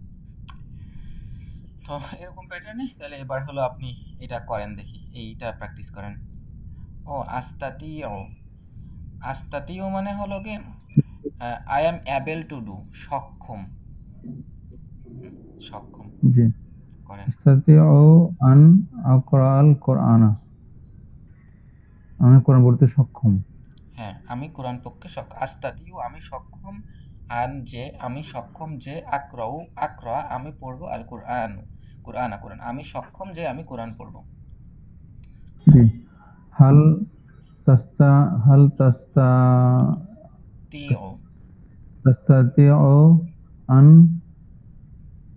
তো এরকম প্যাটার্নে, তাহলে এবার হলো আপনি এটা করেন, দেখি এইটা প্র্যাকটিস করেন। ও আস্তাতিও, আস্তাতিও মানে হলো গিয়ে I am able to do, সক্ষম, সক্ষম জি। করেন। আস্তাতিউ আন আকরাআল কুরআনা আমি কোরআন পড়তে সক্ষম। হ্যাঁ, আমি কোরআন পক্ষে আস্তাতিও আমি সক্ষম, আন যে আমি সক্ষম যে, আকরা আমি পড়বো, আল কুরআন কোরআন আমি সক্ষম যে আমি কোরআন পড়বো। জি। হাল হাল তিও, তাস্তাতিউ আন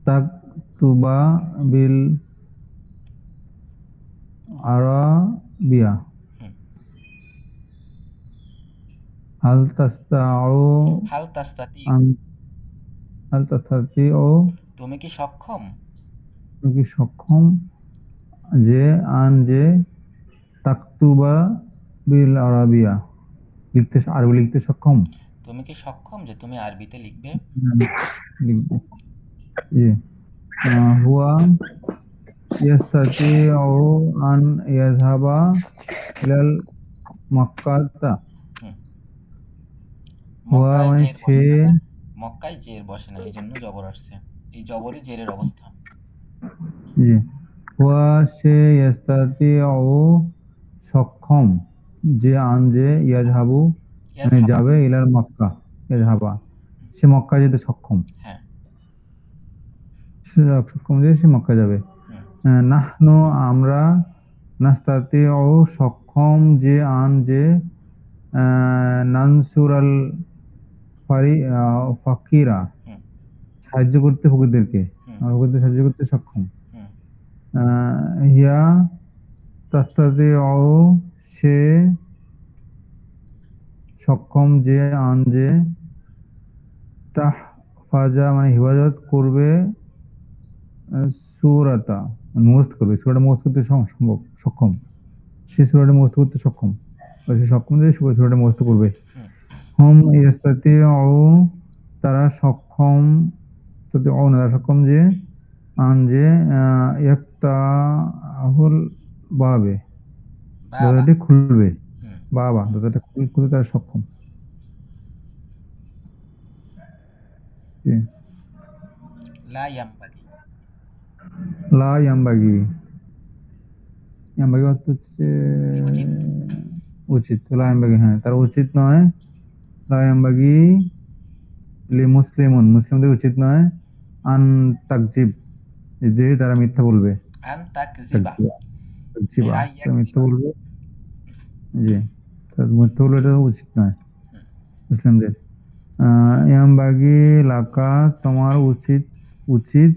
তাকতুবা বিল আরাবিয়া হুম, হাল তাস্তাউ হাল তাস্তাতি, আন হাল তাস্তাতিউ তুমি কি সক্ষম? তুমি কি সক্ষম যে আন যে তাকতুবা বিল আরাবিয়া আরবি লিখতে সক্ষম। তুমি কি সক্ষম যে তুমি আরবিতে লিখবে? লিখবে। জি। হুয়া ইয়াস্তাতিউ আন ইয়াযহাবা ইলাল মাক্কাতা হুম, হুয়া মক্কায় মানে জের সে, বসে না, মক্কায় জের বসে না, এই জন্য জবর আসছে। এই জবরই জেরের অবস্থা। জি, হুয়া সে ইয়াস্তাতিউ সক্ষম, যে আন যে ইয়াজহাবু মানে ইয়াজহাব। যাবে, ইলাল মক্কা ইয়াজহাবা, সে মক্কা যেতে সক্ষম, হ্যাঁ। সে সক্ষম যে সে মক্কা যাবে। হুম। নাহনু আমরা, নাস্তাতিউ সক্ষম, যে আন যে নানসুরাল ফাকিরা হুম। সাহায্য করতে ফকিরদেরকে, হুম। আমরা ফকিরদের সাহায্য করতে সক্ষম। হুম। হিয়া তাস্তাতিউ সে সক্ষম, যে আন যে তাহফাজা মানে হিফাজত করবে, সূরাতা মানে মুখস্থ করবে, সূরাটা মুখস্থ করতে সম্ভব সক্ষম, সে সূরাটা মুখস্থ করতে সক্ষম, বা সে সক্ষম যে সূরাটা মুখস্থ করবে। হুম। হুম ইয়াস্তাতিউ তারা সক্ষম, না তারা সক্ষম, যে আন যে ইয়াফতাহুল বাবে বাবা। দরজাটি খুলবে, হুম। বাবা দরজাটা খুলতে তারা সক্ষম। জি। লা ইয়ামবাগি। লা ইয়ামবাগি, ইয়ামবাগি অর্থ হচ্ছে উচিত। উচিত, লা ইয়ামবাগি হ্যাঁ তার উচিত নয়, লা ইয়ামবাগি লি মুসলিমুন মুসলিমদের উচিত নয়, আন তাকজিব যে তারা মিথ্যা বলবে, আন তাকজিবা। তাকজিবা তাকজিবা আই তারা মিথ্যা ইয়াকজিবা। বলবে, জি তারা মিথ্যা বলবে, এটা উচিত নয় হুম। মুসলিমদের। ইয়ামবাগি লাকা তোমার উচিত, উচিত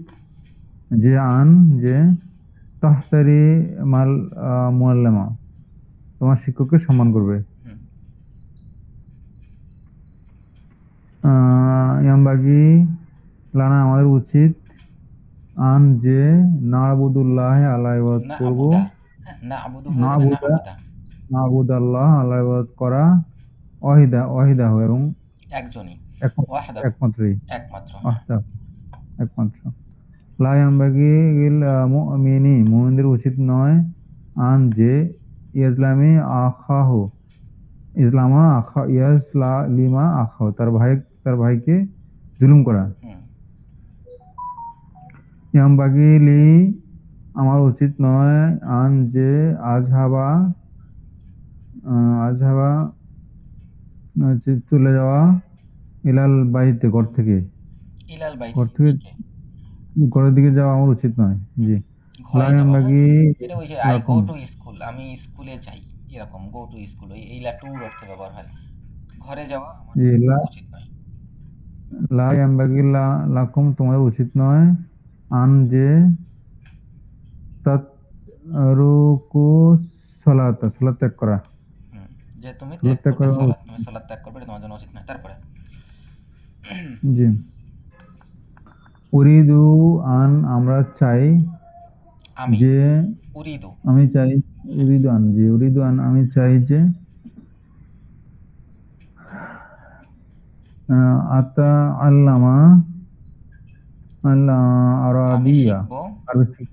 যে আন যে তাহতারি মাল মুআল্লামা তোমার শিক্ষককে সম্মান করবে। হুম। ইয়ামবাগি লানা আমাদের উচিত, আন যে নাবুদুল্লাহ আল্লাহ ইবাদত না করব, আবুদা। হ্যাঁ, না আবুদু হয়ে যাবে, না নাবুদা আবুদা। নাবুদাল্লাহ আল্লাহ ইবাদত করা, ওয়াহিদাহ এবং একজনই। একমাত্র, ওয়াহদাহু। একমাত্রই, একমাত্র, হ্যাঁ। ওয়াহদাহ একমাত্র। লা ইয়ামবাগি লিল মুমিনি মুমিনদের উচিত নয়, আন যে ইয়াজলামি আখাহু ইসলামা আখা ইয়াজলা লিমা আখাহু তার ভাইকে জুলুম করা। হুম। ইয়ামবাগি লি আমার উচিত নয়, আন যে আজহাবা আজহাবা হচ্ছে চলে যাওয়া, ইলাল বাইতে ঘর থেকে, ইলাল বাইতি ঘর থেকে দিকে। ঘরের দিকে যাওয়া আমার উচিত নয়। জি, লা ঘরে যাওয়া, হ্যাঁ। ইয়ামবাগি এটা ওই যে আই গো লাকুম, টু স্কুল, আমি স্কুলে যাই, এরকম গো টু স্কুল, ওই এইলা টু অর্থে ব্যবহার হয়। ঘরে যাওয়া আমার জি উচিত নয়। লা ইয়ামবাগি লাকুম তোমার উচিত নয়, আন যে তাতরুকু সালাত ত্যাগ করা, হুম। যে তুমি ত্যাগ সালাত ত্যাগ করবে করা আমার সালাত, উচিত তুমি নয়। সালাত ত্যাগ করবে, এটা তোমার জন্য উচিত নয়। তারপরে জি, উরিদু আন আমরা চাই, আমি যে উরিদু। আমি চাই, উরিদু আন জি উরিদু আন আমি চাই যে আতা আল্লামা আল্লাহ আমি আরবিয়া, শিখবো। আরবি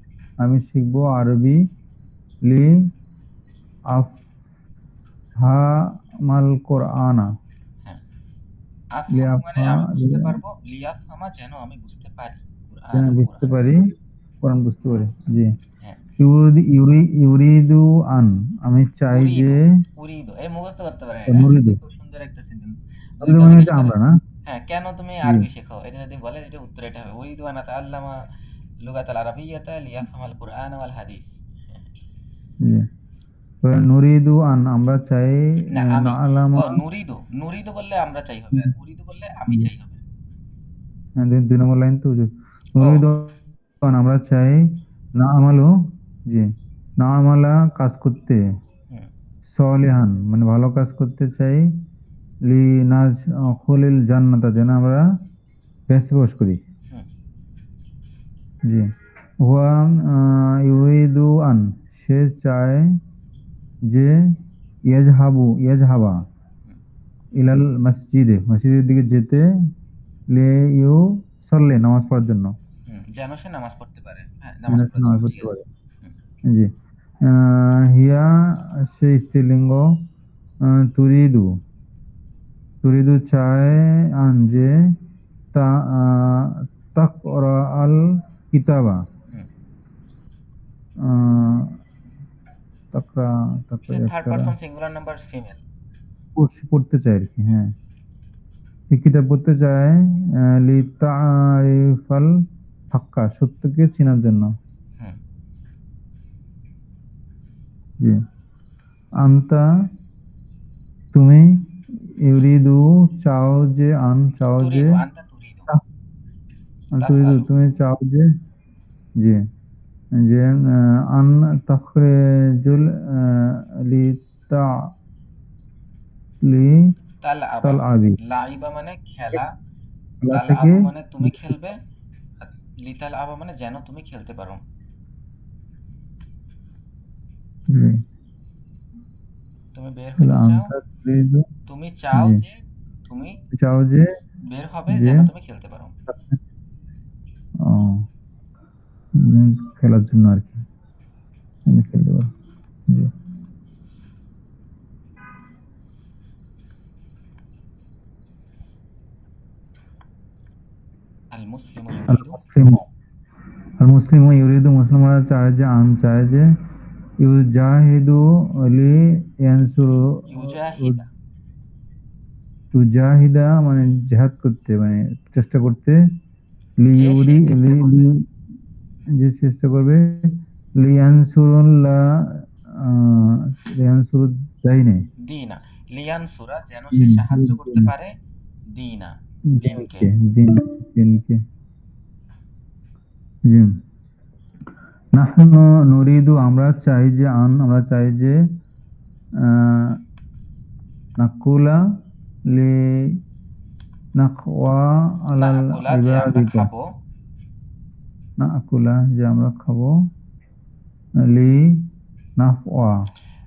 আমি শিখবো আরবি, লি আফহামাল কোরআনা, হ্যাঁ। লি আফহামু মানে আফহা আমি বুঝতে পারবো, লিয়াফহামা যেন আমি বুঝতে পারি যেন কুরআন, বুঝতে কোরআন। পারি, কোরআন বুঝতে পারি। জি, হ্যাঁ। ইউরিদু আন আমি চাই যে, উরিদু। উরিদু এই মুখস্থ করতে পারেন, এটা নুরিদু, খুব সুন্দর একটা সেন্টেন্স। যদি নুরিদু কেউ মানে জিজ্ঞেস হচ্ছে করে, আমরা না। হ্যাঁ কেন তুমি জি, আরবি শেখো, এটা যদি বলে, এটা উত্তর এটা হবে, উরিদু আন আতাআল্লামা লুগাতাল আরাবিয়্যাতা লিয়াফহামাল কুরআন ওয়াল হাদিস। জি, নুরিদু আন আমরা চাই, না না আমি, ও আলামা, নুরিদু, নুরিদু বললে আমরা চাই হবে, আর উরিদু বললে আমি জি চাই হবে। হ্যাঁ, দুই নম্বর লাইন তো ও। নুরিদু আন আমরা চাই, না আমালু জি না আমালা কাজ করতে, হুম। সলিহান মানে ভালো কাজ করতে চাই, লি নাজ খলিল জান্নাতা যেন আমরা বেহেশতে প্রবেশ করি। হুম। জি, হুয়া ইউরিদু আন সে চায় যে ইয়াজহাবা হুম। ইলাল মসজিদের দিকে যেতে, লে ইউ সাল্লে নামাজ পড়ার জন্য, হুম। যেন সে নামাজ পড়তে পারে, হ্যাঁ যেন নামাজ সে পড়ার নামাজ জন্য, ঠিক পড়তে আছে। পারে। হুম। জি, হিয়া সে স্ত্রীলিঙ্গ, তুরিদু তুরিদু চায় আন যে তা তাকরা আল কিতাবা হুম, আহ, তাকরা তাকরা এটা থার্ড একতারা পারসন সিঙ্গুলার নাম্বার ফিমেল। পড়তে চায় আর কি, হ্যাঁ। এই কিতাব পড়তে চায় লি তারিফাল হাক্কা, সত্যকে চেনার জন্য। হুম, জি। আন্তা তুমি, ইউরিদু চাও যে, চাও যে, তুরিদু আনতা তুরিদু তুরিদু তাফআলু। তুমি চাও যে, জি, যে আন তাখরিজুল লি তা লি তাল আবা, তাল আবি, লাইবা মানে খেলা, খেলা তাল থেকে আবু মানে তুমি খেলবে, আর লিতাল আবা মানে যেন তুমি খেলতে পারো। জি, তুমি বের তাহলে হতে চাও, আনতা তুরিদু, তুমি চাও জি, যে তুমি চাও যে, বের হবে যে, যেন তুমি খেলতে পারো। ও, খেলার জন্য আর কি, আমি খেলতে পারো। জি। আল মুসলিমু আল ইউরিদু, মুসলিমু, ইউরিদু মুসলমানরা চায় যে, চায় যে, ইউজাহিদু লি ইয়ানসুরু, ইউজাহিদা, ইউজাহিদা মানে জিহাদ করতে, মানে চেষ্টা করতে, যে সে লিউরি চেষ্টা লি করবে। লি যে চেষ্টা করবে, লিয়ানসুরুল্লাহ, লিয়ানসুরু দাইনে, দিনা, লিয়ান সুরা যেন সে সাহায্য করতে পারে, দিনা দিনকে। দিনকে, দিনকে। জি। নাহনু নুরিদু আমরা চাই যে, আমরা চাই যে, আহ, নাকুলা লি নাখওয়া না আলাল আকুলা যে আমরা ইবাদিকা, খাবো, নাকুলা যে আমরা খাবো, লি নাফওয়া,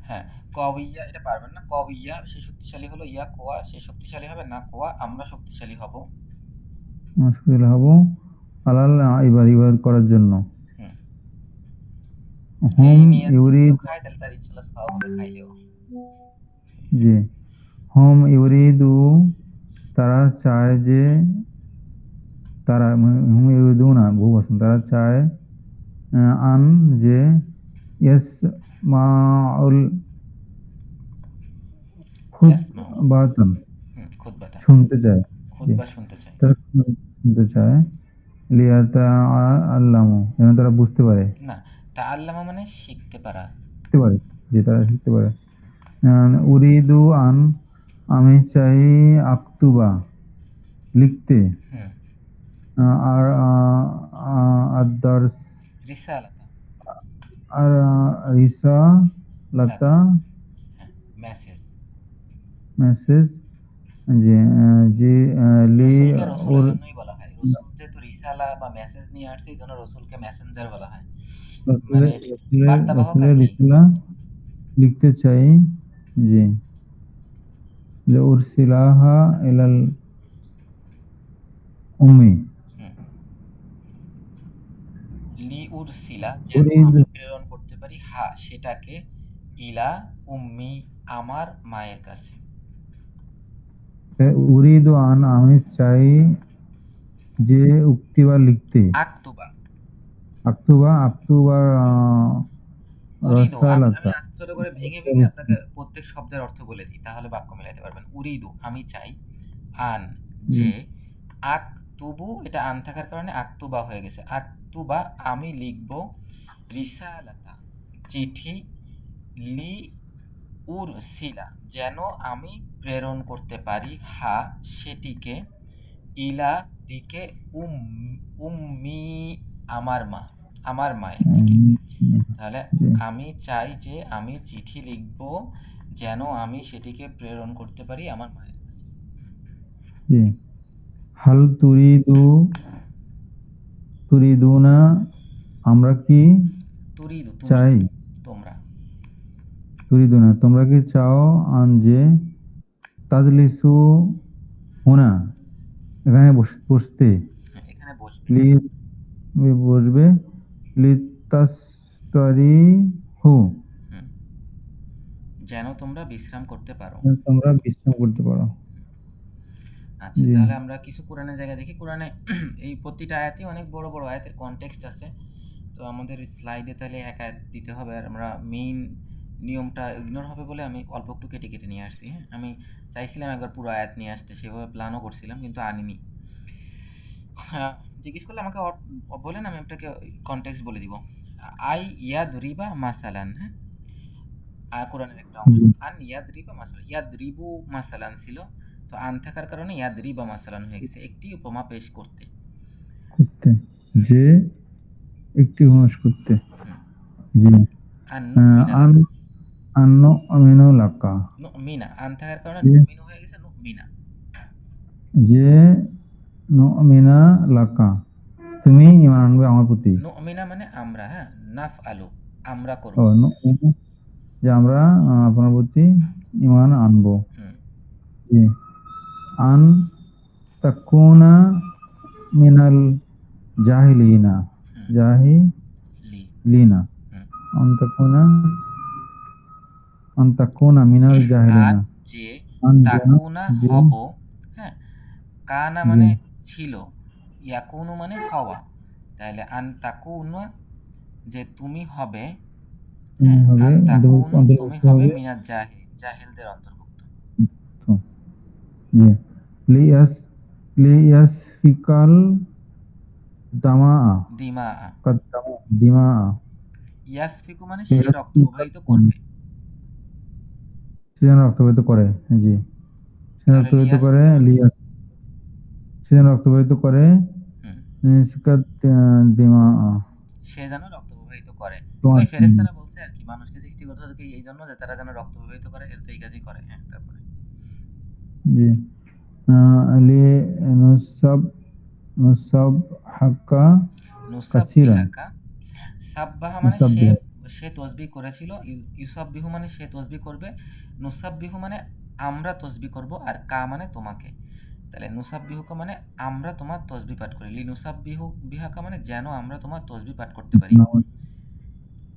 হ্যাঁ কওয়িয়া এটা পারবেন না, কওয়িয়া সে শক্তিশালী হলো, ইয়া কোয়া সে শক্তিশালী হবে, না কোয়া আমরা শক্তিশালী হব। মুশকিল হব, আলাল ইবাদ করার জন্য। হুম, এই হুম নিয়ত যদি কেউ ইউরিদ, খায় তাহলে তার ইনশাল্লাহ সওয়াব হবে খাইলেও। জি, হুম ইউরিদু তারা চায় যে, তারা হুম ইউরিদু না বহু বচন, তারা চায় আন যে, ইয়েস মাউল ইয়াসমাউ, খুতবাতান, খুতবাতা, শুনতে চায়। জি, খুতবা শুনতে চাই। তারা শুনতে চায়, লিয়াতা আল্লামু যেন তারা বুঝতে পারে, না তা আল্লামা মানে শিখতে পারা। শিখতে পারে, যে তারা শিখতে পারে। উরিদু আন আমি চাই আক্তুবা লিখতে, হুম, আর আদার্স রিসালাতা, আর রিসা লাতা, লাতা হ্যাঁ মেসেজ। মেসেজ, যে যে লি রসুলকে রসুলের ওর জন্যই বলা হয়, রসুল যেহেতু রিসালা বা মেসেজ নিয়ে আসছে এই জন্য রসুলকে মেসেঞ্জার বলা হয়, মানে রসুলের রসুলের বার্তাবাহক আর রসুলের কি। রিসালা লিখতে চাই, জি, উরসিলাহা ইলাল উম্মি, হুম, লি উরসিলা যেন উরিদু আমি প্রেরণ করতে পারি, হা সেটাকে, ইলা উম্মি আমার মায়ের কাছে। উরিদু আন আমি চাই যে উক্তিবা লিখতে, আক্তুবা, আক্তুবার উরিদু আমি রসালাতা, আস্তে করে ভেঙে ভেঙে আপনাকে প্রত্যেক শব্দের অর্থ বলে দিই তাহলে বাক্য মিলাতে পারবেন। উরিদু আমি চাই, আন জি, যে, আকতুবু এটা আন থাকার কারণে আকতুবা হয়ে গেছে, আকতুবা আমি লিখব, রিসালাতা চিঠি, লি উরসিলা যেন আমি প্রেরণ করতে পারি, হা সেটিকে, ইলা দিকে, উম্মি আমার মা, আমার মায়ের দিকে। তাহলে জি, আমি চাই যে আমি চিঠি লিখব যেন আমি সেটিকে প্রেরণ করতে পারি আমার মায়ের কাছে। জি। হাল তুরিদুনা আমরা কি তুরিদু তুমি, চাই, তোমরা, তুরিদুনা তোমরা কি চাও, আন যে, তাজলিসু হুনা এখানে বসতে, এখানে বসবে, লি বসবে, লি তাস্তারি হু হুম, যেন তোমরা বিশ্রাম করতে পারো। তোমরা বিশ্রাম করতে পারো। আচ্ছা, জি তাহলে আমরা কিছু কোরআনের জায়গা দেখি। কোরআনে এই প্রতিটা আয়াতই অনেক বড় বড় আয়াতের কনটেক্সট আছে। তো আমাদের স্লাইডে তাহলে এক আয়াত দিতে হবে, আর আমরা মেইন নিয়মটা ইগনোর হবে বলে আমি অল্প একটু কেটে কেটে নিয়ে আসছি। হ্যাঁ, আমি চাইছিলাম একবার পুরো আয়াত নিয়ে আসতে, সেভাবে প্ল্যানও করছিলাম, কিন্তু আনিনি। জিজ্ঞেস করলে আমাকে বলেন, আমি আপনাকে কনটেক্সট বলে দিব। আই ইয়াদ রিবা মাসালান, হ্যাঁ, কোরআনের একটা অংশ। জি আন ইয়াদ রিবা মাসালান, ইয়াদ রিবু মাসালান ছিল, তো আন থাকার কারণে ইয়াদ রিবা মাসালান হয়ে গেছে, একটি উপমা পেশ করতে। করতে, যে একটি হুঁশ করতে। হুম। জি আন নুমিনা আন লাকা, আন্ন আমিনু লাকা, নুমিনা, আন থাকার কারণে যে নুমিনু হয়ে গেছে নুমিনা। যে নুমিনা লাকা, তুমি ঈমান আনবে আমার প্রতি। নুমিনা মানে আমরা, হ্যাঁ, নাফ আলু, আমরা করব। ও নুমিনা, যে আমরা আপনার প্রতি ঈমান আনবো। হুম জি আন তাকুনা মিনাল জাহিলিনা, হুম লি জাহিলিনা, হুম আন তাকুনা, আন তাকুনা মিনাল আন জাহিলিনা, যে, আন যেন, তাকুনা যে হব, হ্যাঁ, কানা জি মানে ছিল, ইয়াকুনু মানে হওয়া, তাহলে আন তাকুনা যে তুমি হবে, তুমি হ্যাঁ, হবে আন তাকুনু তুমি অন্তর্ভুক্ত হবে হবে। মিনাজ জাহিল, জাহিলদের অন্তর্ভুক্ত। তো, জি লিয়াস লিয়াস ফিকাল দামা, দিমা, দিমা, ইয়াসফিকু মানে সে লিয়াস রক্ত ফিকাল, প্রবাহিত করবে। সে যেন রক্তপাত করে। জি সে তাহলে রক্তপাত করে, লিয়াসফিকু মানে, লিয়াস সে যেন রক্তপাত করে, হুম, সিকাত দিমা, সে যেন রক্ত প্রবাহিত করে। তোমার ওই ফেরেশতারা বলছে আর কি, মানুষকে সৃষ্টি করতে থাকে এই জন্য যে তারা যেন রক্ত প্রবাহিত করে, এর তো এই কাজই করে। হ্যাঁ, তারপরে জি লি নুসাব নুসাব হাক্কা কাসিরান, নুসাব্বিহাকা, সাব্বাহা মানে সে, নুসাব্বিহ, সে তসবিহ করেছিল, ইউসাব্বিহু মানে সে তসবিহ করবে, নুসাব্বিহু মানে আমরা তসবিহ করব, আর কা মানে তোমাকে। তাহলে নুসাব্বিহুকা মানে আমরা তোমার তসবিহ পাঠ করি, লি নুসাব্বিহু বিহাকা মানে যেন আমরা তোমার তসবিহ পাঠ করতে পারি।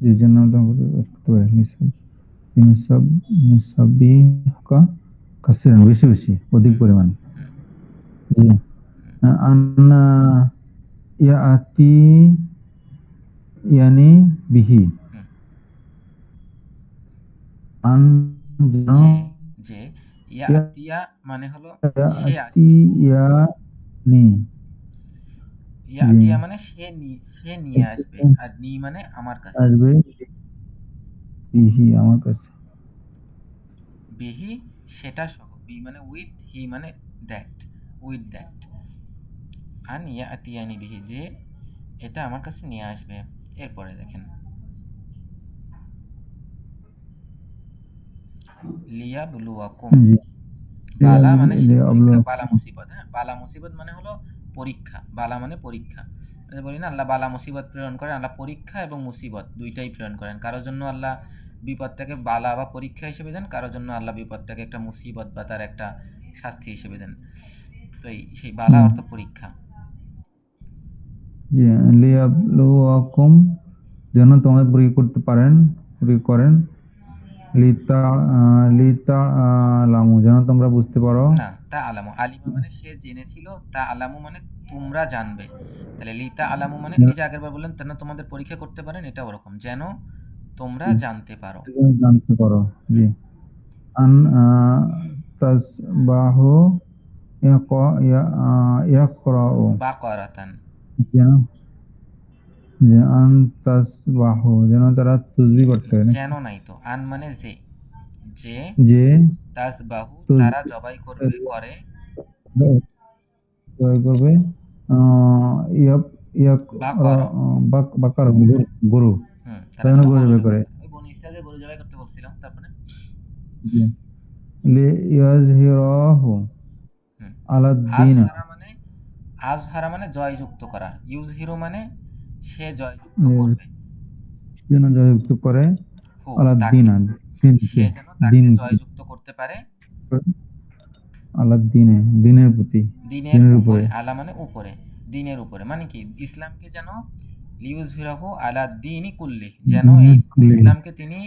জি জন্য আমরা করতে পারি। নুসাব নুসাব্বিহ হাক্কা কাসিরান, বেশি বেশি, অধিক হুম পরিমাণ। হুম জি হুম আন্না ইয়াতি ইয়ানি বিহি, হুম। আন যেন, যে, যে, ইয়া ইয়া আতিয়া মানে হলো সে ইয়াতি আসবে, ইয়ানি, ইয়া জি আতিয়া মানে সে নিয়ে আসবে, আর নি মানে আমার কাছে, আসবে বিহি আমার কাছে। বিহি সেটা সহ, বি মানে উইথ, হি মানে দ্যাট, উইথ দ্যাট। আন ইয়া আতিয়ানি বিহি, যে এটা আমার কাছে নিয়ে আসবে। এরপরে দেখেন, লিয়া বুলুয়াকুম, জি বালা মানে সে পরীক্ষা, লিয়াবলুয়াকুম, বালা মুসিবত, হ্যাঁ, বালা মুসিবত মানে হলো পরীক্ষা, বালা মানে পরীক্ষা। বলি না, আল্লাহ বালা মুসিবত প্রেরণ করেন, আল্লাহ পরীক্ষা এবং মুসিবত দুইটাই প্রেরণ করেন। কারোর জন্য আল্লাহ বিপদটাকে বালা বা পরীক্ষা হিসেবে দেন, কারোর জন্য আল্লাহ বিপদটাকে একটা মুসিবত বা তার একটা শাস্তি হিসেবে দেন। তো সেই বালা অর্থ পরীক্ষা। জি লিয়াবলুয়াকুম, যেন তোমাদের পরীক্ষা করতে পারেন, পরীক্ষা করেন। লিতা লিতা লামু, যেন তোমরা বুঝতে পারো। না, তা আলামু, আলিমা মানে সে জেনেছিল, তা আলামু মানে তোমরা জানবে। তাহলে লিতা আলামু মানে এই যে আগেরবার বললেন যেন তোমাদের পরীক্ষা করতে পারেন, এটা ওরকম, যেন তোমরা জানতে পারো। যেন জানতে পারো। জি আন তাসবাহু ইয়াকরাউ, বা করাতান, যেন, যে আন তাসবাহু, যেন তারা তাসবিহ পাঠ করে নাকি, যেন নাই তো, আন মানে যে, যে যে তাজবাহু তারা তাসবিহ জবাই করবে করে, করবে, ইয়াক ইয়াক বা কর, বাকার, গরু, তারা তারা যেন যেন গরু গরু জবাই জবাই করে। করে, ওই বনি ইসরায়েলদের গরু জবাই করতে বলছিলাম। তারপরে জি লিয়াজহিরাহু হুম, আলাদ্দিন, আজহারা মানে, আজহারা মানে জয়যুক্ত করা, ইউজ হিরো মানে সে জয়যুক্ত করবে, যেন জয়যুক্ত করে, হো আলাদ্দিন, তাকে, দিনকে, সে যেন তাকে দিনকে, জয়যুক্ত করতে পারে, আলাদ্দিনে, দিনের প্রতি, দিনের দিনের উপরে, উপরে, আলা মানে উপরে, দিনের উপরে মানে কি, ইসলামকে যেন লিউজ হিরাহু আলা দিনই কুল্লি, যেন এই দিনের কুল্লি, ইসলামকে তিনি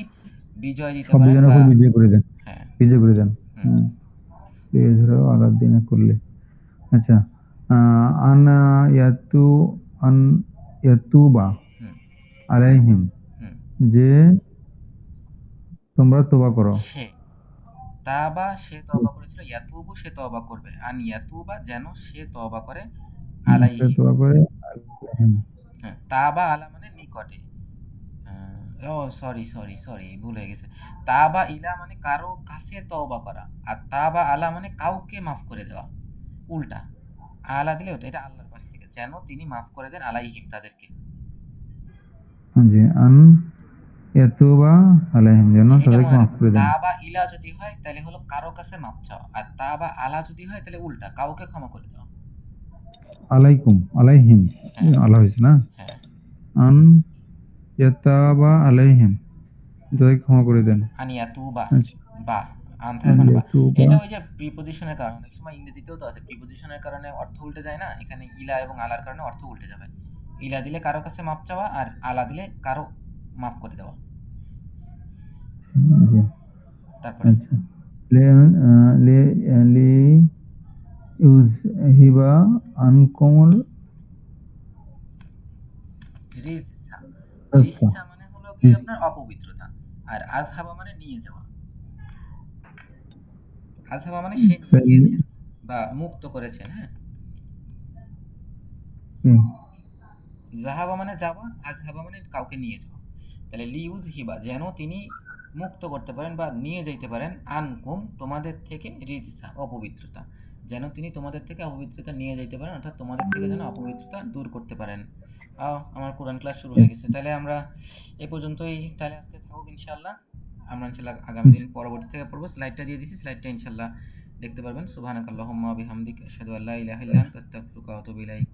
বিজয় দিতে সব পারেন বিজয়ের বা, উপর বিজয় করে দেন, হ্যাঁ, বিজয় করে দেন। হুম, হ্যাঁ লিয়াজহিরাহু আলাদ্দিনে কুল্লি, আচ্ছা, আনা ইয়াতু আন ইয়াতুবা হুম আলাইহিম, হুম যে তোমরা তওবা করো। সে তাবা সে তওবা করেছিল, ইয়াতুবু সে তওবা করবে, আন ইয়াতুবা যেন সে তওবা করে, সে আলাইহি। তওবা করে আলাইহিম। হ্যাঁ, তাবা আলা মানে নিকটে। ও সরি সরি সরি, ভুল হয়ে গেছে। তাবা ইলা মানে কারো কাছে তওবা করা, আর তাবা আলা মানে কাউকে মাফ করে দেওয়া, উল্টা। আলা দিলে ওটা, এটা আল্লাহর পাশ থেকে, যেন তিনি মাফ করে দেন আলাইহিম তাদেরকে। জি, আন ইয়াতুবা আলাইহিম, যেন এটা তাদেরকে মনে মাফ রাখবেন, করে দেন। তাবা ইলা যদি হয় তাহলে হলো কারো কাছে মাপ চাওয়া, আর তাবা আলা যদি হয় তাহলে উল্টা, কাউকে ক্ষমা করে দেওয়া। আলাইকুম, আলাইহিম, হ্যাঁ আলা হয়েছে না? হ্যাঁ, আন ইয়াতাবা আলাইহিম, তাদেরকে ক্ষমা করে দেন। আনিয়া তুবা, আচ্ছা, বা আনতে আন হবে না বা। ইয়াতুবা, এটা ওই যে প্রিপোজিশনের কারণে, অনেক সময় ইংরেজিতেও তো আছে, প্রিপোজিশনের কারণে অর্থ উল্টে যায় না, এখানে ইলা এবং আলার কারণে অর্থ উল্টে যাবে। ইলা দিলে কারো কাছে মাপ চাওয়া, আর আলা দিলে কারো মাফ করে দেওয়া। জি, তারপরে আচ্ছা। লে লে লি ইউজহিবা আনকুমুল রিজসা, আচ্ছা, রিজসা মানে হলো কি আপনার অপবিত্রতা, আর আজহাবা মানে নিয়ে যাওয়া। আজহাবা মানে সে নিয়ে গিয়েছেন বা মুক্ত করেছেন। হ্যাঁ, জাহাবা মানে যাওয়া, আজহাবা মানে কাউকে নিয়ে যাওয়া। তাহলে লিউজ হিবা যেন তিনি মুক্ত করতে পারেন বা নিয়ে যাইতে পারেন, আনকুম তোমাদের থেকে, রিজসা অপবিত্রতা, যেন তিনি তোমাদের থেকে অপবিত্রতা নিয়ে যাইতে পারেন, অর্থাৎ তোমাদের থেকে যেন অপবিত্রতা দূর করতে পারেন। আমার কোরআন ক্লাস শুরু হয়ে গেছে, তাহলে আমরা এ পর্যন্তই তাহলে আজকে থাকুক ইনশাআল্লাহ। আমরা ইনশাআল্লাহ আগামী দিন পরবর্তী থেকে পড়বো। স্লাইডটা দিয়ে দিছি, স্লাইডটা ইনশাআল্লাহ দেখতে পারবেন। সুবহানাকাল্লাহুম্মা ওয়া বিহামদিকা আশহাদু আল্লা ইলাহা ইল্লা আনতা আস্তাগফিরুকা ওয়া আতুবু ইলাইক।